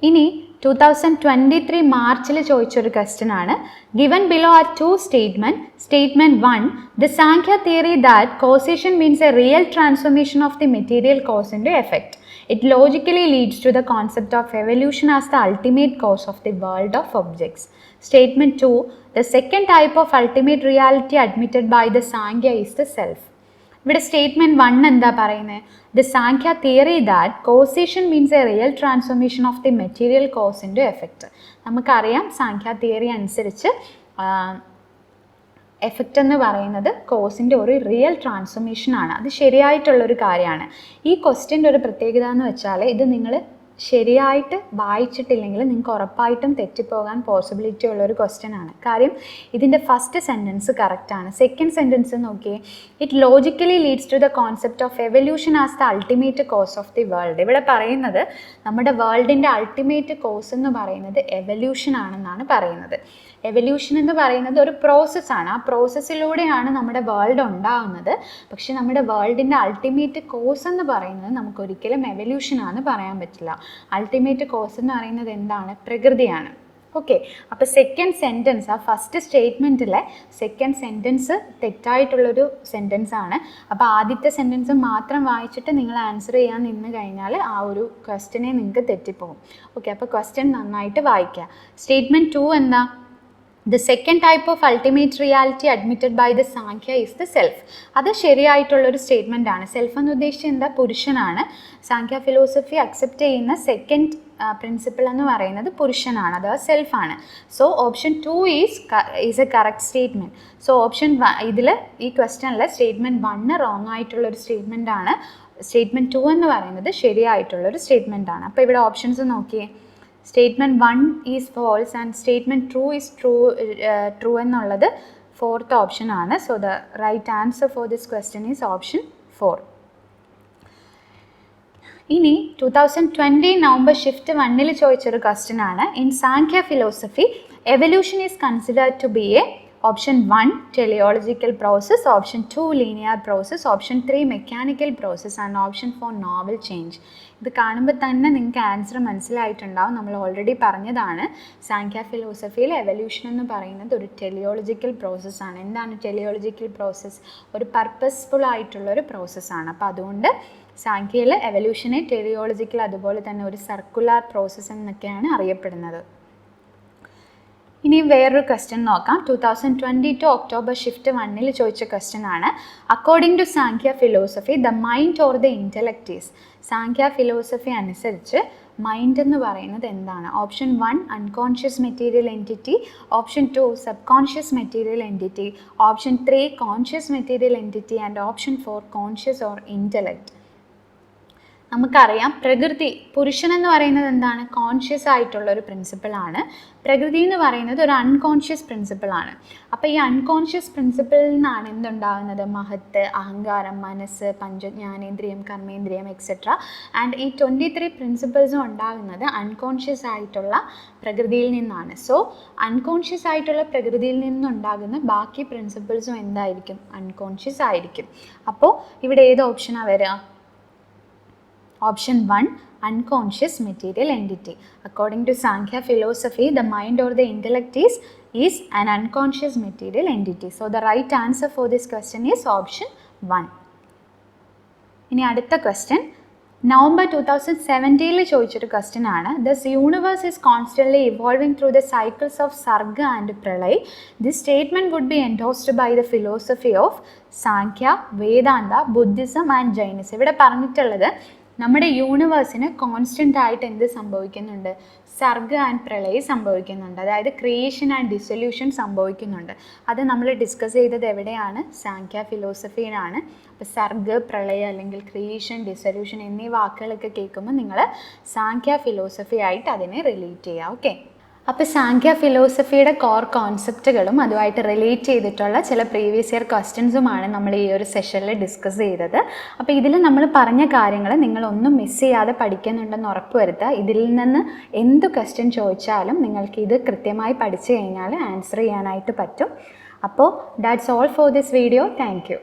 Speaker 1: ഇനി 2023 മാർച്ചിൽ ചോദിച്ചൊരു ക്വസ്റ്റ്യൻ ആണ്. Given below are 2 statements. Statement 1, the Sankhya theory that causation means a real transformation of the material cause into effect. It logically leads to the concept of evolution as the ultimate cause of the world of objects. Statement 2, the second type of ultimate reality admitted by the Sankhya is the self. ഇവിടെ statement 1 എന്താ പറയുന്നത്? The Samkhya theory that causation means a real transformation of the material cause into effect. നമുക്കറിയാം Samkhya theory അനുസരിച്ച് effect എന്ന് പറയുന്നത് കോസിൻ്റെ ഒരു real transformation ആണ്. അത് ശരിയായിട്ടുള്ളൊരു കാര്യമാണ്. ഈ ക്വസ്റ്റ്യൻ്റെ ഒരു പ്രത്യേകത എന്ന് വെച്ചാൽ ഇത് നിങ്ങൾ ശരിയായിട്ട് വായിച്ചിട്ടില്ലെങ്കിൽ നിങ്ങൾക്ക് ഉറപ്പായിട്ടും തെറ്റിപ്പോകാൻ പോസിബിലിറ്റി ഉള്ളൊരു ക്വസ്റ്റ്യൻ ആണ്. കാര്യം ഇതിൻ്റെ ഫസ്റ്റ് സെൻറ്റൻസ് കറക്റ്റാണ്. സെക്കൻഡ് സെൻറ്റൻസ് നോക്കിയേ, it logically leads to the concept of evolution as the ultimate cause of the world. ഇവിടെ പറയുന്നത് നമ്മുടെ വേൾഡിൻ്റെ അൾട്ടിമേറ്റ് കോസ് എന്ന് പറയുന്നത് എവല്യൂഷൻ ആണെന്നാണ് പറയുന്നത്. എവല്യൂഷൻ എന്ന് പറയുന്നത് ഒരു പ്രോസസ്സാണ്. ആ പ്രോസസ്സിലൂടെയാണ് നമ്മുടെ വേൾഡ് ഉണ്ടാകുന്നത്. പക്ഷെ നമ്മുടെ വേൾഡിൻ്റെ അൾട്ടിമേറ്റ് കോസ് എന്ന് പറയുന്നത് നമുക്കൊരിക്കലും എവല്യൂഷനാണെന്ന് പറയാൻ പറ്റില്ല. അൾട്ടിമേറ്റ് കോസ് എന്ന് പറയുന്നത് എന്താണ്? പ്രകൃതിയാണ്. ഓക്കെ, അപ്പോൾ സെക്കൻഡ് സെൻറ്റൻസ്, ആ ഫസ്റ്റ് സ്റ്റേറ്റ്മെൻറ്റിലെ സെക്കൻഡ് സെൻറ്റൻസ് തെറ്റായിട്ടുള്ളൊരു സെൻറ്റൻസ് ആണ്. അപ്പോൾ ആദ്യത്തെ സെൻറ്റൻസ് മാത്രം വായിച്ചിട്ട് നിങ്ങൾ ആൻസർ ചെയ്യാൻ നിന്ന് കഴിഞ്ഞാൽ ആ ഒരു ക്വസ്റ്റ്യനെ നിങ്ങൾക്ക് തെറ്റിപ്പോകും. ഓക്കെ, അപ്പോൾ ക്വസ്റ്റ്യൻ നന്നായിട്ട് വായിക്കുക. സ്റ്റേറ്റ്മെൻറ്റ് 2 എന്താ? The second type of ultimate reality admitted by the Sankhya is the self. അത് ശരിയായിട്ടുള്ളൊരു സ്റ്റേറ്റ്മെൻ്റ് ആണ്. സെൽഫ് എന്ന് ഉദ്ദേശിച്ചത് എന്താ? പുരുഷനാണ്. സാങ്ക്യ ഫിലോസഫി അക്സെപ്റ്റ് ചെയ്യുന്ന സെക്കൻഡ് പ്രിൻസിപ്പിൾ എന്ന് പറയുന്നത് പുരുഷനാണ്, അഥവാ സെൽഫാണ്. So option 2 is a correct statement. So option ഇതിൽ ഈ ക്വസ്റ്റ്യനിൽ സ്റ്റേറ്റ്മെൻറ്റ് 1 റോങ് ആയിട്ടുള്ളൊരു സ്റ്റേറ്റ്മെൻ്റ് ആണ്. സ്റ്റേറ്റ്മെൻറ്റ് 2 എന്ന് പറയുന്നത് ശരിയായിട്ടുള്ളൊരു സ്റ്റേറ്റ്മെൻ്റ് ആണ്. അപ്പോൾ ഇവിടെ ഓപ്ഷൻസ് നോക്കിയേ. Statement 1 is false and statement 2 is true എന്നുള്ളത് ഫോർത്ത് ഓപ്ഷൻ ആണ്. So the right answer for this question is option 4. ഇനി 2020 നവംബർ ഷിഫ്റ്റ് 1 ചോദിച്ചൊരു ക്വസ്റ്റ്യൻ ആണ്. In Samkhya philosophy evolution is considered to be a option 1 teleological process, option 2 linear process, option 3 mechanical process and option 4 novel change. ഇത് കാണുമ്പോൾ തന്നെ നിങ്ങൾക്ക് answer മനസ്സിലായിട്ടുണ്ടാവും. നമ്മൾ already പറഞ്ഞതാണ് സാങ്ക്യ ഫിലോസഫിയിൽ എവല്യൂഷൻ എന്ന് പറയുന്നത് ഒരു ടെലിയോളജിക്കൽ പ്രോസസ്സാണ്. എന്താണ് ടെലിയോളജിക്കൽ പ്രോസസ്സ്? ഒരു പർപ്പസ്ഫുൾ ആയിട്ടുള്ളൊരു പ്രോസസ്സാണ്. അപ്പോൾ അതുകൊണ്ട് സാങ്ക്യയിൽ എവല്യൂഷനെ ടെലിയോളജിക്കൽ, അതുപോലെ തന്നെ ഒരു സർക്കുലർ പ്രോസസ്സ് എന്നൊക്കെയാണ് അറിയപ്പെടുന്നത്. ഇനി വേറൊരു ക്വസ്റ്റ്യൻ നോക്കാം. 2022 ഒക്ടോബർ ഷിഫ്റ്റ് 1 ചോദിച്ച ക്വസ്റ്റ്യൻ ആണ്. According to Samkhya philosophy the mind or the intellect is. Samkhya philosophy അനുസരിച്ച് മൈൻഡ് എന്ന് പറയുന്നത് എന്താണ്? Option 1 unconscious material entity, option 2 subconscious material entity, option 3 conscious material entity and option 4 conscious or intellect. നമുക്കറിയാം പ്രകൃതി, പുരുഷൻ എന്ന് പറയുന്നത് എന്താണ്? കോൺഷ്യസ് ആയിട്ടുള്ളൊരു പ്രിൻസിപ്പിളാണ്. പ്രകൃതി എന്ന് പറയുന്നത് ഒരു അൺകോൺഷ്യസ് പ്രിൻസിപ്പിളാണ്. അപ്പോൾ ഈ അൺകോൺഷ്യസ് പ്രിൻസിപ്പിളിൽ നിന്നാണ് എന്തുണ്ടാകുന്നത്? മഹത്ത്, അഹങ്കാരം, മനസ്സ്, പഞ്ചജ്ഞാനേന്ദ്രിയം, കർമ്മേന്ദ്രിയം എക്സെട്ര. ആൻഡ് ഈ 23 പ്രിൻസിപ്പിൾസും ഉണ്ടാകുന്നത് അൺകോൺഷ്യസ് ആയിട്ടുള്ള പ്രകൃതിയിൽ നിന്നാണ്. സോ അൺകോൺഷ്യസ് ആയിട്ടുള്ള പ്രകൃതിയിൽ നിന്നുണ്ടാകുന്ന ബാക്കി പ്രിൻസിപ്പിൾസും എന്തായിരിക്കും? അൺകോൺഷ്യസ് ആയിരിക്കും. അപ്പോൾ ഇവിടെ ഏത് ഓപ്ഷനാണ് വരിക? Option 1 unconscious material entity. According to Sankhya philosophy, the mind or the intellect is an unconscious material entity. So the right answer for this question is option 1. ഇനി അടുത്ത ക്വസ്റ്റ്യൻ നവംബർ 2017 ചോദിച്ചൊരു ക്വസ്റ്റ്യൻ ആണ്. Thus universe is constantly evolving through the cycles of sarga and pralaya. This statement would be endorsed by the philosophy of Sankhya, Vedanta, Buddhism and Jainism. ഇവിടെ പറഞ്ഞിട്ടുള്ളത് നമ്മുടെ യൂണിവേഴ്സിന് constant ആയിട്ട് എന്ത് സംഭവിക്കുന്നുണ്ട്? സർഗ ആൻഡ് പ്രളയം സംഭവിക്കുന്നുണ്ട്. അതായത് ക്രിയേഷൻ ആൻഡ് ഡിസൊല്യൂഷൻ സംഭവിക്കുന്നുണ്ട്. അത് നമ്മൾ ഡിസ്കസ് ചെയ്തത് എവിടെയാണ്? സാങ്ക്യ ഫിലോസഫിയിലാണ്. അപ്പോൾ സർഗ, പ്രളയം അല്ലെങ്കിൽ ക്രിയേഷൻ, ഡിസൊല്യൂഷൻ എന്നീ വാക്കുകളൊക്കെ കേൾക്കുമ്പോൾ നിങ്ങൾ സാങ്ക്യ ഫിലോസഫി ആയിട്ട് അതിനെ റിലേറ്റ് ചെയ്യുക. ഓക്കെ, അപ്പോൾ സാങ്ക്യ ഫിലോസഫിയുടെ കോർ കോൺസെപ്റ്റുകളും അതുമായിട്ട് റിലേറ്റ് ചെയ്തിട്ടുള്ള ചില പ്രീവിയസ് ഇയർ ക്വസ്റ്റ്യൻസുമാണ് നമ്മൾ ഈ ഒരു സെഷനിൽ ഡിസ്കസ് ചെയ്തത്. അപ്പോൾ ഇതിൽ നമ്മൾ പറഞ്ഞ കാര്യങ്ങൾ നിങ്ങളൊന്നും മിസ് ചെയ്യാതെ പഠിക്കുന്നുണ്ടെന്ന് ഉറപ്പ് വരുത്തുക. ഇതിൽ നിന്ന് എന്ത് ക്വസ്റ്റ്യൻ ചോദിച്ചാലും നിങ്ങൾക്ക് ഇത് കൃത്യമായി പഠിച്ചു കഴിഞ്ഞാൽ ആൻസർ ചെയ്യാനായിട്ട് പറ്റും. അപ്പോൾ that's all for this video. Thank you.